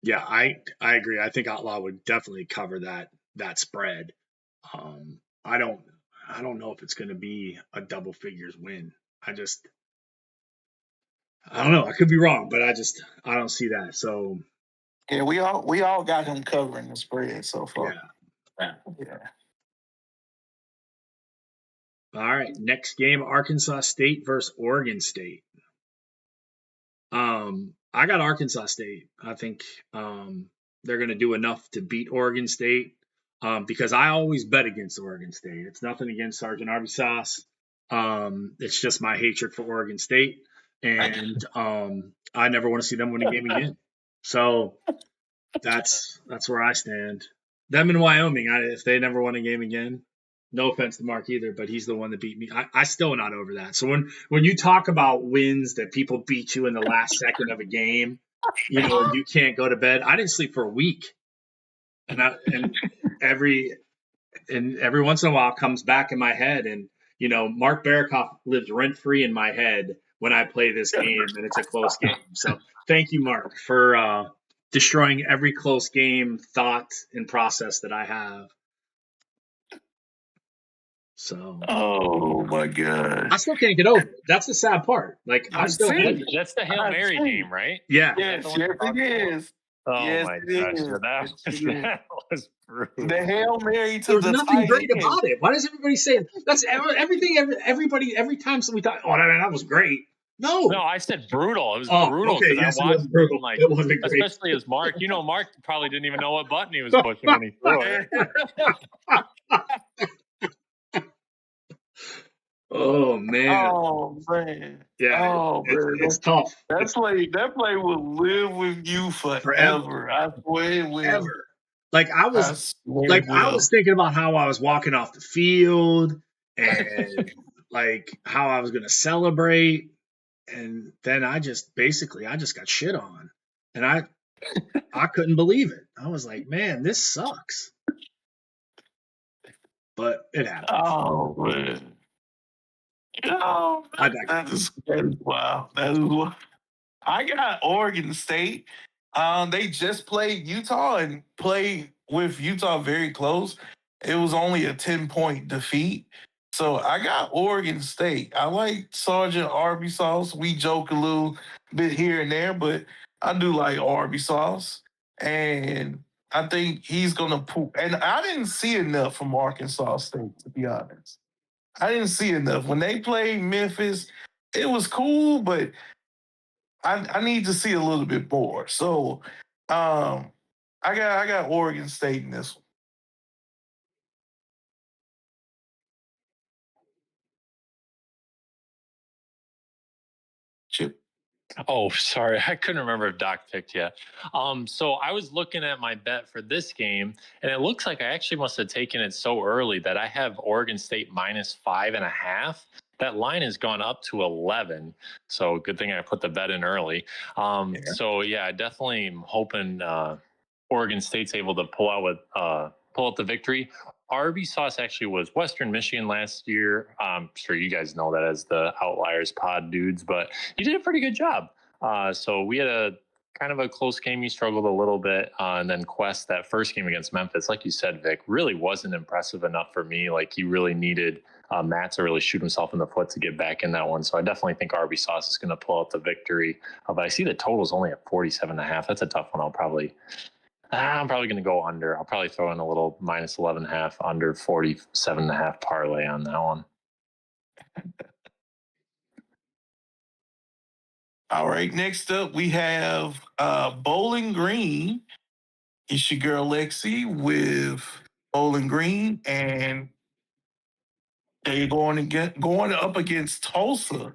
Yeah, I agree. I think Outlaw would definitely cover that spread. I don't know if it's going to be a double figures win. I don't know. I could be wrong, but I don't see that. So
yeah, we all got him covering the spread so far.
Yeah.
Yeah.
All right, next game: Arkansas State versus Oregon State. I got Arkansas State. I think they're going to do enough to beat Oregon State because I always bet against Oregon State. It's nothing against Sergeant Arby Sauce. It's just my hatred for Oregon State, and I never want to see them win a game again. So that's where I stand. Them in Wyoming, if they never won a game again, no offense to Mark either, but he's the one that beat me. I still not over that. So when you talk about wins that people beat you in the last second of a game, you can't go to bed. I didn't sleep for a week, and every once in a while it comes back in my head, and Mark Barakoff lives rent free in my head when I play this game, and it's a close game. So thank you, Mark, for destroying every close game thought and process that I have. So,
oh my god,
I still can't get over it. That's the sad part. Like I still hate it.
That's the Hail Mary game, right?
Yeah.
Yes, it is.
Oh
yes,
my
it
gosh,
is.
that was brutal.
The Hail Mary to
There's
the
nothing
tight
great
end.
about it. Why does everybody say that's everything? Everybody every time we thought, oh, that was great. No,
I said brutal. It was brutal
okay,
because
yes,
I
it was
watched
brutal.
like,
It wasn't great.
especially as Mark. Mark probably didn't even know what button he was pushing when he threw it.
Oh man.
Oh man.
Yeah.
Oh man.
It's tough.
That play will live with you forever. I swear it will.
Ever. Like I was
will.
thinking about how I was walking off the field and like how I was going to celebrate, and then I just got shit on, and I couldn't believe it. I was like, man, this sucks. But it happened.
Oh man. Oh, that is wow. That is wow. I got Oregon State. They just played Utah and played with Utah very close. It was only a 10-point defeat. So I got Oregon State. I like Sergeant Arby Sauce. We joke a little bit here and there, but I do like Arby Sauce. And I think he's gonna pull. And I didn't see enough from Arkansas State, to be honest. I didn't see enough. When they played Memphis, it was cool, but I need to see a little bit more. So I got Oregon State in this one. Chip.
Oh, sorry. I couldn't remember if Doc picked yet. So I was looking at my bet for this game, and it looks like I actually must have taken it so early that I have Oregon State minus 5.5. That line has gone up to 11. So good thing I put the bet in early. So yeah, I definitely am hoping Oregon State's able to pull pull out the victory. Arby Sauce actually was Western Michigan last year. I'm sure you guys know that as the Outliers pod dudes, but he did a pretty good job. So we had a kind of a close game. He struggled a little bit. And then Quest, that first game against Memphis, like you said, Vic, really wasn't impressive enough for me. Like he really needed Matt to really shoot himself in the foot to get back in that one. So I definitely think Arby Sauce is going to pull out the victory. But I see the total's only at 47.5. That's a tough one. I'm probably going to go under. I'll probably throw in a little minus 11.5 under 47.5 parlay on that one.
All right. Next up, we have Bowling Green. It's your girl Lexi with Bowling Green, and they're going up against Tulsa.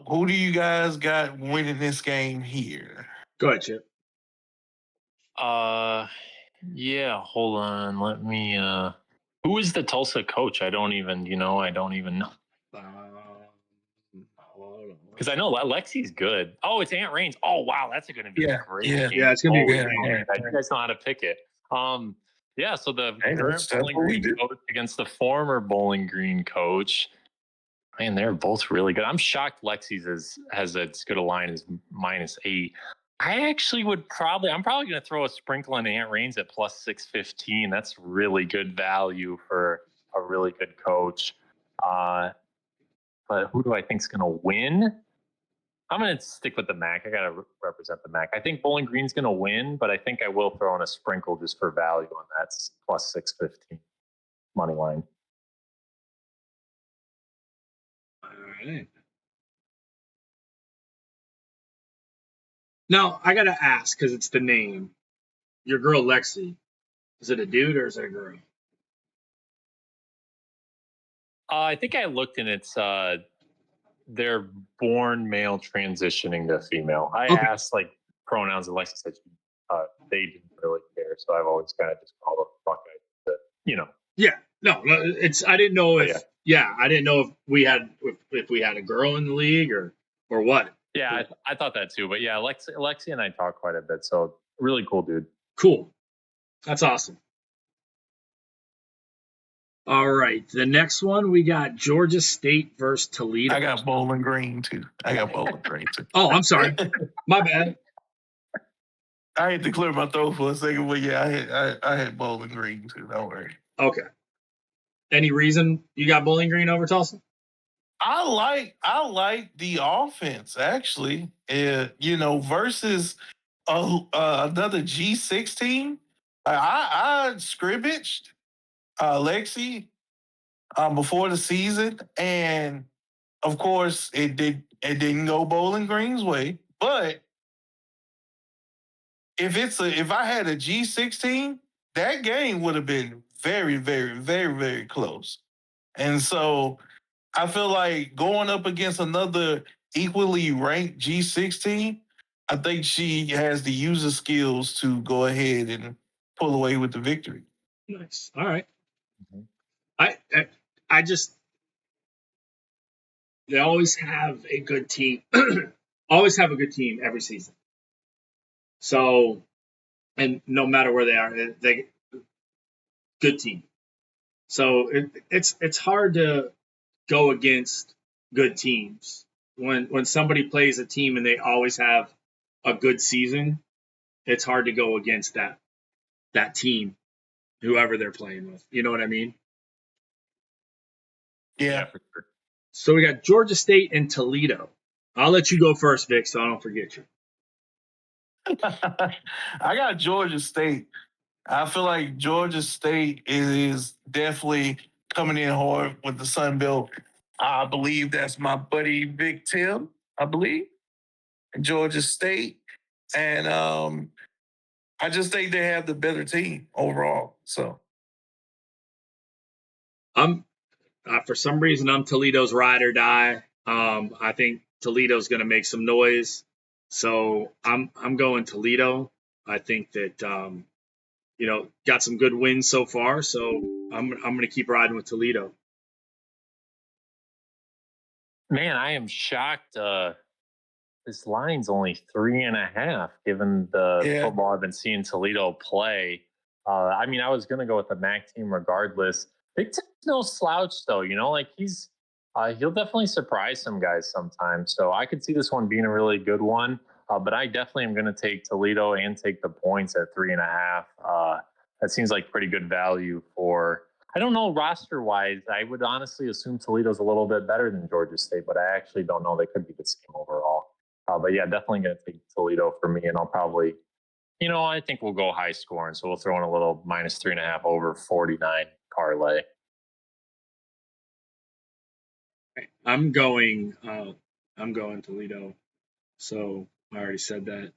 Who do you guys got winning this game here?
Go ahead, Chip.
Yeah, hold on. Let me who is the Tulsa coach? I don't even know. Because I know Lexi's good. Oh, it's Ant Raines. Oh, wow, that's going to be a great game.
Yeah, it's going to be a good
game.
game.
You guys know how to pick it. Yeah, so the current
that's
Bowling Green coach against the former Bowling Green coach. Man, they're both really good. I'm shocked Lexi's has as good a line as -8. I'm probably going to throw a sprinkle on Ant Raines at +615. That's really good value for a really good coach. But who do I think is going to win? I'm going to stick with the MAC. I got to represent the MAC. I think Bowling Green's going to win, but I think I will throw in a sprinkle just for value on that +615 money line.
All right. Now, I got to ask, because it's the name. Your girl Lexi, is it a dude or is it a girl?
I think I looked and it's they're born male transitioning to female. I asked like pronouns, and Lexi said they didn't really care, so I've always kind of just called them fuck it,
Yeah, no, it's I didn't know if I didn't know if we had a girl in the league or what.
Yeah, I thought that too, but yeah, Lexi and I talk quite a bit, so really cool dude.
Cool, that's awesome. All right, the next one we got Georgia State versus Toledo.
I got Bowling Green too.
Oh, I'm sorry, my bad.
I had to clear my throat for a second, but yeah, I had Bowling Green too. Don't worry.
Okay. Any reason you got Bowling Green over Tulsa?
I like the offense actually. Versus another G6 team. I scrimmaged Lexi before the season, and of course it didn't go Bowling Green's way. But if I had a G6 team, that game would have been very, very, very, very close. And so I feel like going up against another equally ranked G6 team, I think she has the user skills to go ahead and pull away with the victory.
Nice. All right. Mm-hmm. I just they always have a good team. Always have a good team every season. So, and no matter where they are, they good team. So it's hard to go against good teams when somebody plays a team and they always have a good season. It's hard to go against that team, whoever they're playing with. You know what I mean?
Yeah.
For sure.
So we got Georgia State and Toledo. I'll let you go first, Vic, so I don't forget you.
I got Georgia State. I feel like Georgia State is definitely coming in hard with the Sun Belt. I believe that's my buddy Vic Tim, I believe. Georgia State. And I just think they have the better team overall. So
For some reason I'm Toledo's ride or die. I think Toledo's going to make some noise, so I'm going Toledo. I think that got some good wins so far, so I'm going to keep riding with Toledo.
Man, I am shocked. This line's only 3.5, given the football I've been seeing Toledo play. I mean, I was gonna go with the MAC team regardless. Big Ten's no slouch though, like he'll definitely surprise some guys sometimes. So I could see this one being a really good one. But I definitely am gonna take Toledo and take the points at 3.5. That seems like pretty good value for. I don't know roster wise. I would honestly assume Toledo's a little bit better than Georgia State, but I actually don't know. They could be the same overall. But yeah, definitely going to take Toledo for me, and I'll probably, I think we'll go high scoring, so we'll throw in a little -3.5 over 49 parlay.
I'm going Toledo. So I already said that.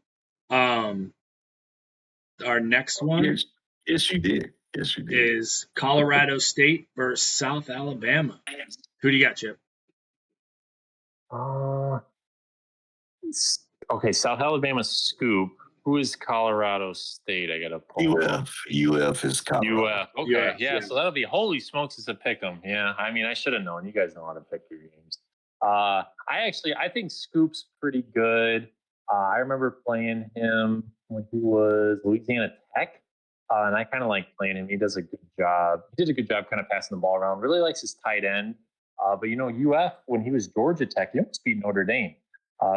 Our next one
Yes, you did. Yes, you did.
is Colorado State versus South Alabama. Who do you got, Chip?
Okay, South Alabama scoop. Who is Colorado State? I gotta pull
UF is Colorado.
UF. Okay,
UF,
yeah.
yeah.
So that'll be holy smokes. It's a pick 'em. Yeah, I mean, I should have known. You guys know how to pick your games. I think Scoop's pretty good. I remember playing him when he was Louisiana Tech, and I kind of like playing him. He does a good job. He did a good job kind of passing the ball around. Really likes his tight end. But UF when he was Georgia Tech, he almost beat Notre Dame.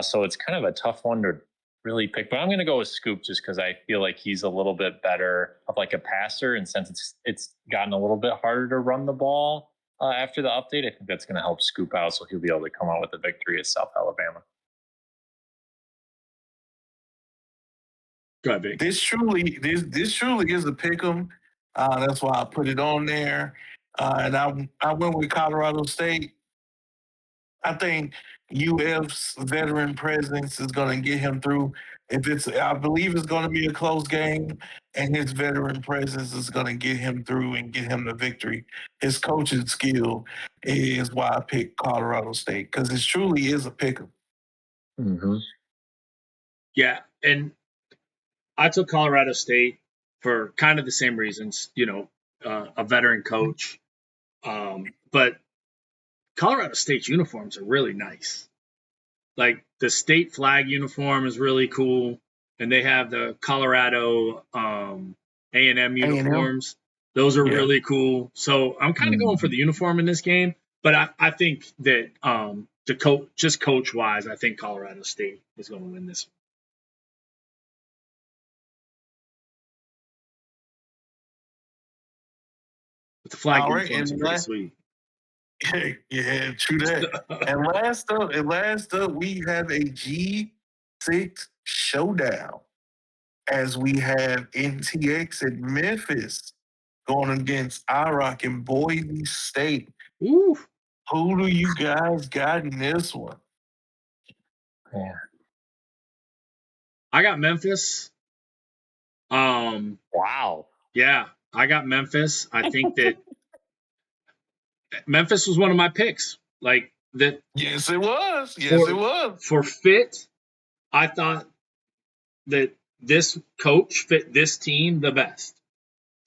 So it's kind of a tough one to really pick. But I'm going to go with Scoop just because I feel like he's a little bit better of like a passer, and since it's gotten a little bit harder to run the ball after the update, I think that's going to help Scoop out, so he'll be able to come out with a victory at South Alabama.
Go ahead, Vic.
This truly is a pick 'em. That's why I put it on there. And I went with Colorado State. I think UF's veteran presence is going to get him through. I believe it's going to be a close game, and his veteran presence is going to get him through and get him the victory. His coaching skill is why I picked Colorado State, because it truly is a pick 'em.
Mm-hmm.
Yeah, and I took Colorado State for kind of the same reasons, a veteran coach. But Colorado State's uniforms are really nice. Like the state flag uniform is really cool, and they have the Colorado A&M uniforms. Those are really cool. So I'm kind of going for the uniform in this game, but I think that the coach wise, I think Colorado State is going to win this one. But the flag uniforms are pretty sweet.
Yeah, true that. and last up, we have a G6 showdown as we have NTX and Memphis going against IROC and Boise State.
Ooh.
Who do you guys got in this one?
Yeah.
I got Memphis.
Wow.
Yeah, I got Memphis. I think that Memphis was one of my picks. Like that.
Yes, it was. Yes, it was.
For fit, I thought that this coach fit this team the best.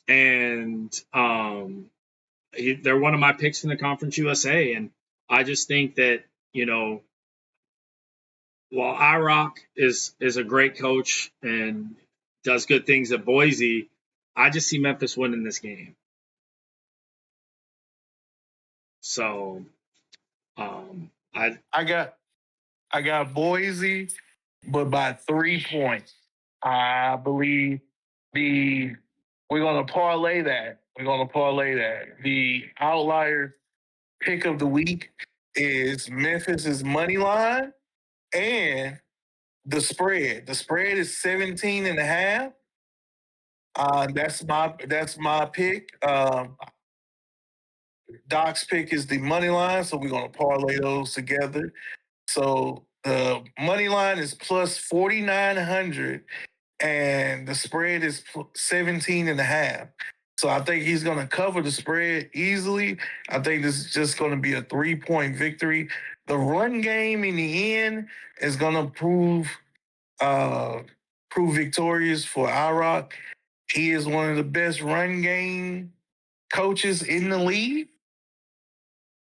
And they're one of my picks in the Conference USA. And I just think that, while IROC is a great coach and does good things at Boise, I just see Memphis winning this game. So
I got Boise, but by 3 points. I believe we're gonna parlay that. The Outliers pick of the week is Memphis's money line and the spread. The spread is 17.5. That's my pick. Doc's pick is the money line, so we're gonna parlay those together. So the money line is plus 4,900 and the spread is 17.5. So I think he's going to cover the spread easily. I think this is just going to be a 3-point victory. The run game in the end is going to prove victorious for IROC. He is one of the best run game coaches in the league.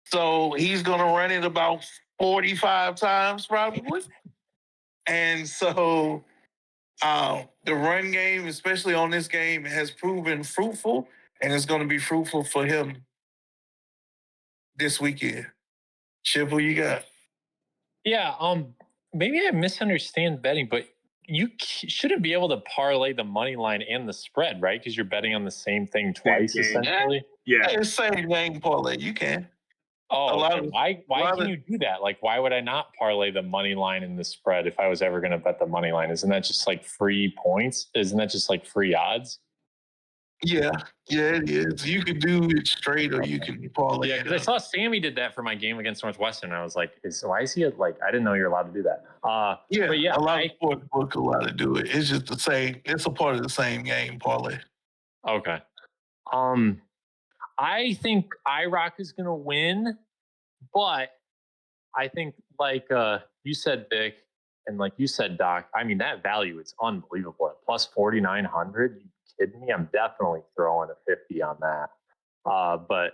So he's going to run it about 45 times probably. And so The run game, especially on this game, has proven fruitful, and it's going to be fruitful for him this weekend. Chip, who you got?
Yeah, maybe I misunderstand betting, but you shouldn't be able to parlay the money line and the spread, right? Because you're betting on the same thing twice,
game.
essentially.
Yeah.
It's same game parlay. You can.
Oh,
lot
okay.
of-
Why
lot
can
of-
you do that? Like, why would I not parlay the money line and the spread if I was ever going to bet the money line? Isn't that just like free points? Isn't that just like free odds?
Yeah, it is. You can do it straight, or you can parlay
Yeah,
it.
because I saw Sammy did that for my game against Northwestern. And I was like, why is he like? I didn't know you're allowed to do that.
Yeah,
but yeah,
a lot of sports book allowed to do it. It's just the same. It's a part of the same game parlay.
Okay. I think IROC is going to win, but I think like you said, Vic, and like you said, Doc. I mean, that value is unbelievable. At plus 4,900. You kidding me? I'm definitely throwing a 50 on that. But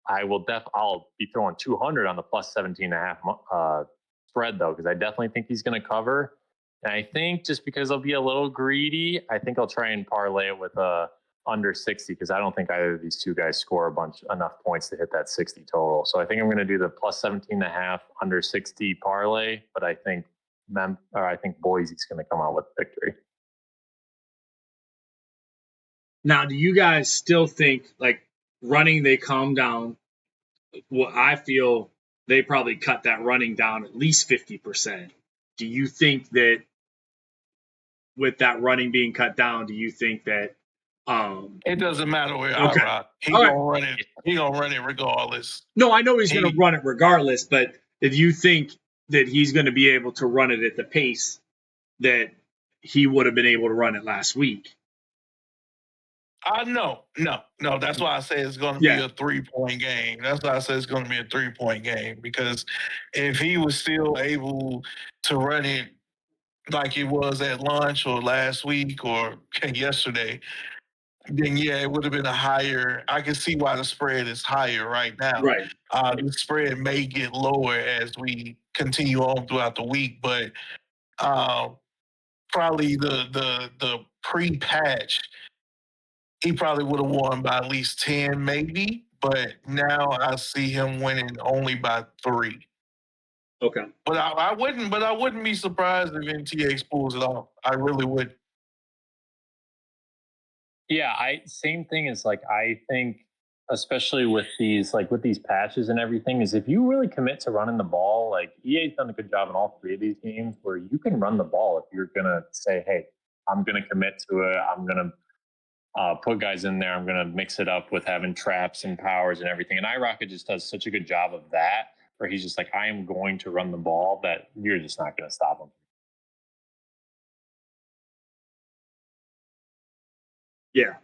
I'll be throwing 200 on the plus 17.5 spread though, because I definitely think he's going to cover. And I think just because I'll be a little greedy, I think I'll try and parlay it with a under 60 because I don't think either of these two guys score enough points to hit that 60 total. So I think I'm going to do the plus 17.5 under 60 parlay, but I think Boise's going to come out with victory.
Now, do you guys still think like running they calm down? Well, I feel they probably cut that running down at least 50%. Do you think that with that running being cut down, do you think that
It doesn't matter where
Okay.
I rock. He
All right.
gonna run it. He gonna run it regardless.
No, I know he's going to run it regardless, but if you think that he's going to be able to run it at the pace that he would have been able to run it last week?
No. That's why I say it's going to be a 3-point game. That's why I say it's going to be a 3-point game, because if he was still able to run it like it was at lunch or last week or yesterday, then yeah, it would have been a higher. I can see why the spread is higher right now.
Right.
The spread may get lower as we continue on throughout the week, but probably the pre-patch, he probably would have won by at least 10, maybe. But now I see him winning only by 3.
Okay.
But I wouldn't be surprised if NTX pulls it off. I really would.
Yeah, same thing as like I think, especially with these patches and everything, is if you really commit to running the ball, like EA's done a good job in all 3 of these games where you can run the ball if you're gonna say, hey, I'm gonna commit to it. I'm gonna put guys in there. I'm gonna mix it up with having traps and powers and everything. And iRocket just does such a good job of that, where he's just like, I am going to run the ball, that you're just not gonna stop him.
Yeah.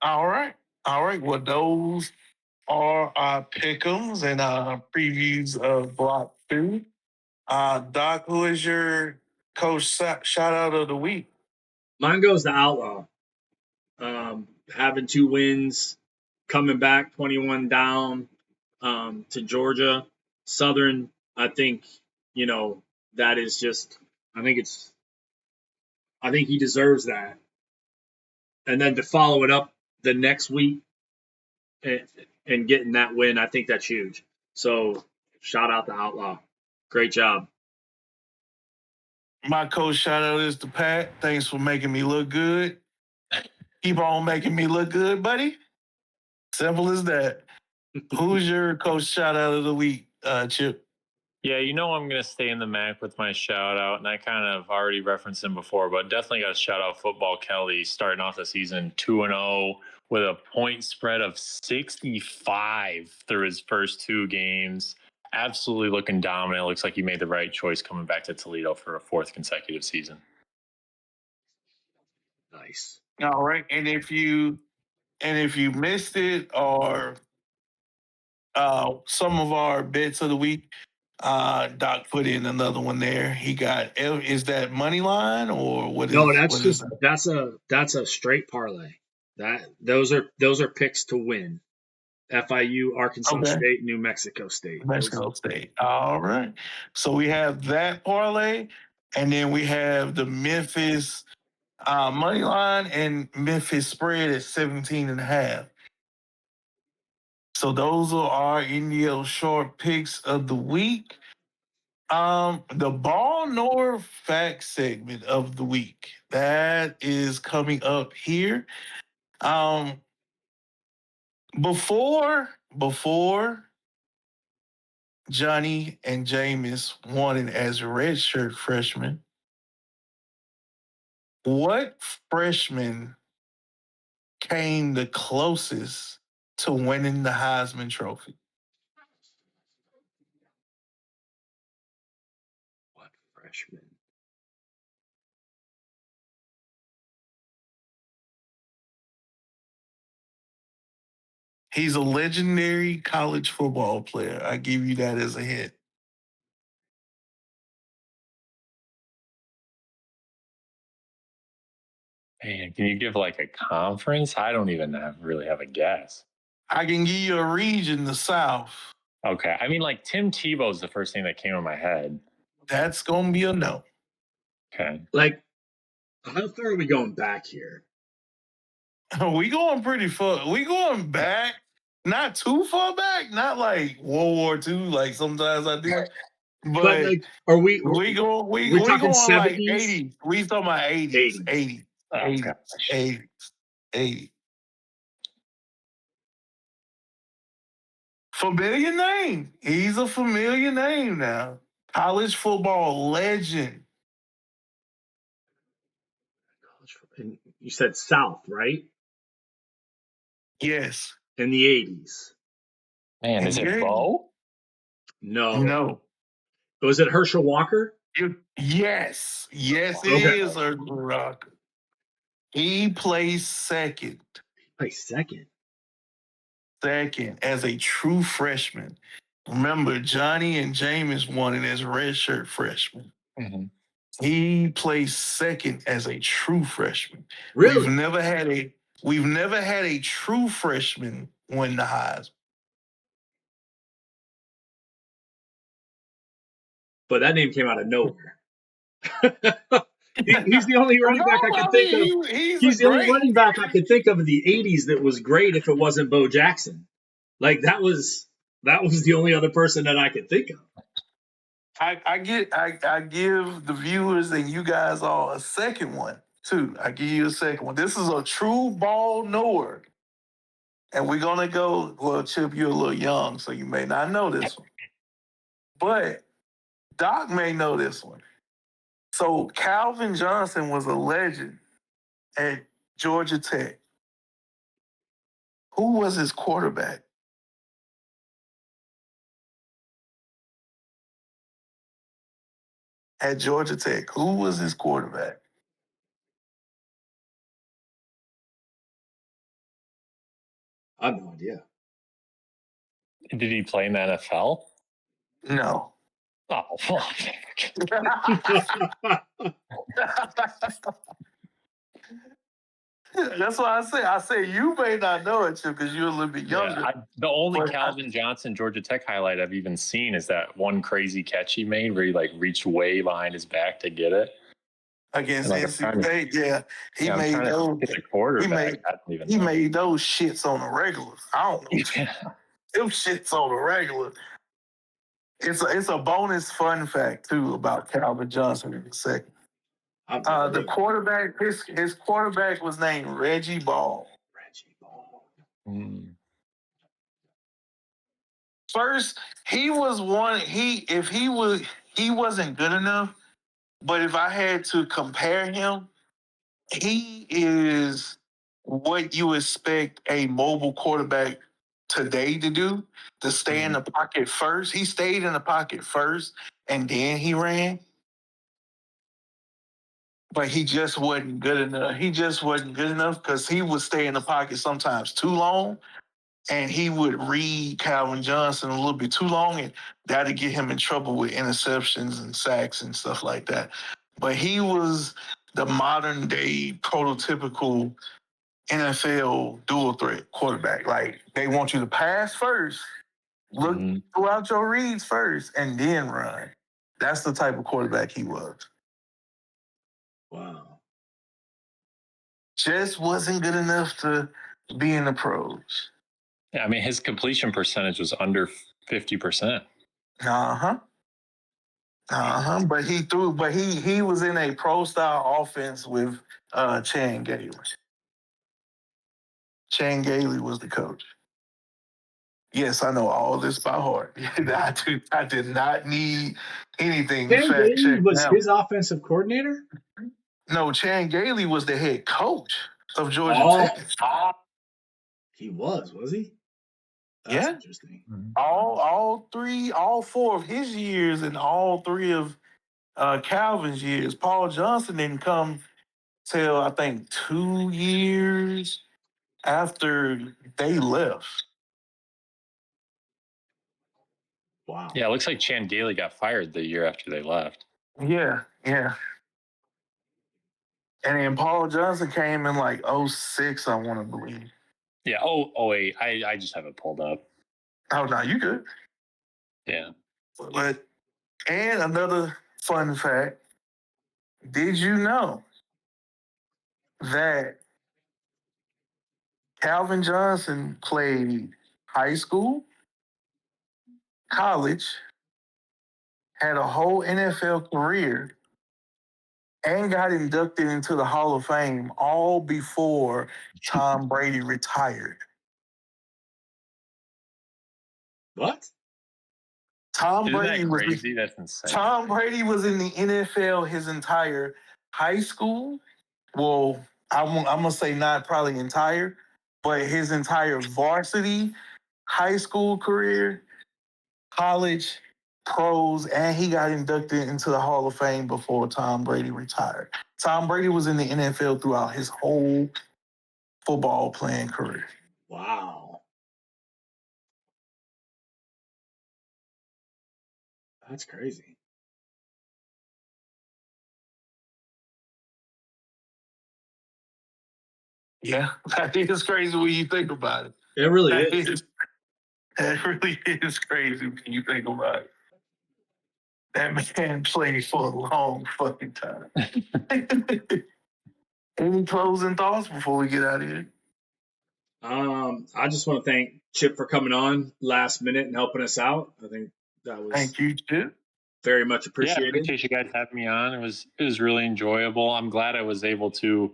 All right. Well, those are our pick'ems and our previews of Block 2. Doc, who is your coach shout out of the week?
Mine goes to Outlaw. Having 2 wins, coming back 21 down to Georgia. Southern, I think, that is just, I think he deserves that. And then to follow it up the next week and getting that win, I think that's huge. So shout out to Outlaw. Great job.
My coach shout out is to Pat. Thanks for making me look good. Keep on making me look good, buddy. Simple as that. Who's your coach shout out of the week, Chip?
Yeah, I'm going to stay in the MAC with my shout out, and I kind of already referenced him before, but definitely got to shout out Football Kelly, starting off the season 2-0 with a point spread of 65 through his first 2 games. Absolutely looking dominant. Looks like he made the right choice coming back to Toledo for a 4th consecutive season.
Nice.
All right, and if you missed it, or some of our bets of the week, Doc put in another one there. He got, is that money line or what is?
No, that's
just
that's a straight parlay. Those are picks to win. FIU, Arkansas State, New Mexico State.
Mexico State. All right. So we have that parlay. And then we have the Memphis money line and Memphis spread at 17.5. So those are our NDL short picks of the week. The Ball Nor fact segment of the week that is coming up here. Before Johnny and Jameis won it as redshirt freshmen, what freshman came the closest to winning the Heisman Trophy?
What freshman?
He's a legendary college football player. I give you that as a hint.
Man, can you give like a conference? I don't even really have a guess.
I can give you a region, the South.
Okay. I mean, like Tim Tebow is the first thing that came in my head.
That's going to be a no.
Okay.
Like, how far are we going back here?
We going pretty far. We going back, not too far back, not like World War II, like sometimes I do.
But
But
like, are we talking
going like
70s?
80s. We talking about 80s, 80s,
Oh,
80s,
gosh.
80s, 80s. Familiar name. He's a familiar name now. College football legend.
And you said South, right?
Yes.
In the 80s.
Man,
And
is it
yeah,
Bo?
No.
no.
Was it Herschel Walker?
Yes. Yes, it
Okay.
is a rock. He plays second.
Like second.
Second as a true freshman. Remember, Johnny and Jameis won it as redshirt freshmen.
Mm-hmm.
He plays second as a true freshman.
Really?
We've never had a true freshman win the Heisman.
But that name came out of nowhere. He's the only running back I
No,
could
I
think of.
mean, he's a
He's the only
great.
running back I could think of in the 80s that was great if it wasn't Bo Jackson. Like that was the only other person that I could think of.
I give the viewers and you guys all a second one too. I give you a second one. This is a true ball knower. And we're gonna go, well, Chip, you're a little young, so you may not know this one. But Doc may know this one. So Calvin Johnson was a legend at Georgia Tech. Who was his quarterback? At Georgia Tech. Who was his quarterback?
I have no idea.
Did he play in the NFL?
No.
Oh, well,
That's why I say. I say you may not know it, Chip, because you're a little bit younger.
yeah. The only
But
Calvin Johnson Georgia Tech highlight I've even seen is that one crazy catch he made where he like reached way behind his back to get it.
against
And, like,
NCAA, yeah, he
I'm
made
trying to
those.
get the
He
quarterback.
made
I don't even
he
know.
made those shits on the regular. I don't know. Them shits on the regular. It's a bonus fun fact too about Calvin Johnson in a second.
I've never
The
heard of
quarterback, his quarterback was named Reggie Ball.
Reggie Ball.
First, he was one. He wasn't good enough. But if I had to compare him, he is what you expect a mobile quarterback today to do, to stay in the pocket first. He stayed in the pocket first and then he ran. But he just wasn't good enough. He just wasn't good enough because he would stay in the pocket sometimes too long and he would read Calvin Johnson a little bit too long, and that'd get him in trouble with interceptions and sacks and stuff like that. But he was the modern day prototypical NFL dual threat quarterback. Like they want you to pass first, look throughout your reads first, and then run. That's the type of quarterback he was.
Wow.
Just wasn't good enough to be in the pros.
Yeah, I mean, his completion percentage was under 50%.
Uh-huh. But he was in a pro style offense with Chan Gailey. Chan Gailey was the coach. Yes, I know all this by heart. I did not need anything to
Chan
fact
Gailey
check
was
now.
his offensive coordinator?
No, Chan Gailey was the head coach of Georgia
Oh,
Tech.
he was he? That's
Yeah.
interesting.
All four of his years and all three of Calvin's years. Paul Johnson didn't come till I think 2 years after they left.
Wow.
Yeah, it looks like Chan Gailey got fired the year after they left.
Yeah. And then Paul Johnson came in like 06, I want to believe.
Yeah. Oh, wait. I just have it pulled up.
Oh, no, you good.
Yeah.
But, and another fun fact, did you know that Calvin Johnson played high school, college, had a whole NFL career, and got inducted into the Hall of Fame all before Tom Brady retired?
What?
Tom
Isn't
Brady
that
was
crazy? That's insane.
Tom Brady was in the NFL his entire high school. Well, I'm gonna say not probably entire, but his entire varsity high school career, college, pros, and he got inducted into the Hall of Fame before Tom Brady retired. Tom Brady was in the NFL throughout his whole football playing career.
Wow. That's crazy.
Yeah, that is crazy when you think about it.
It really
That
is.
that really is crazy when you think about it. That man played for a long fucking time. Any closing thoughts before we get out of here?
I just want to thank Chip for coming on last minute and helping us out. I think that was
Thank you, Chip.
very much
Yeah, I
appreciated.
appreciate you guys having me on. It was really enjoyable. I'm glad I was able to.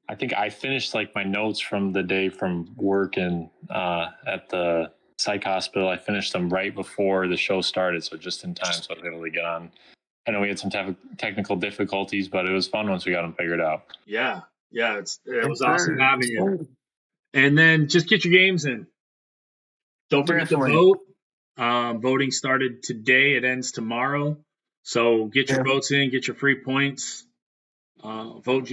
I think I finished like my notes from the day from work and at the psych hospital. I finished them right before the show started, so just in time, so I was able to get on. I know we had some technical difficulties, but it was fun once we got them figured out.
Yeah, it was awesome having you.
Sure.
And then just get your games in. Don't forget to
Definitely.
vote. Voting started today. It ends tomorrow. So get your
Yeah.
votes in. Get your free points. Vote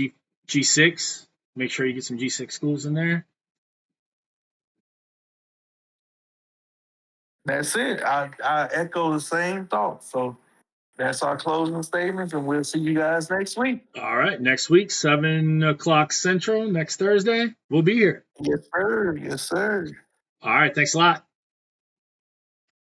G6. Make sure you get some G6 schools in there.
That's it. I echo the same thought. So that's our closing statements, and we'll see you guys next week.
All right. Next week, 7 o'clock Central, next Thursday, we'll be here.
Yes, sir. Yes, sir.
All right. Thanks a lot.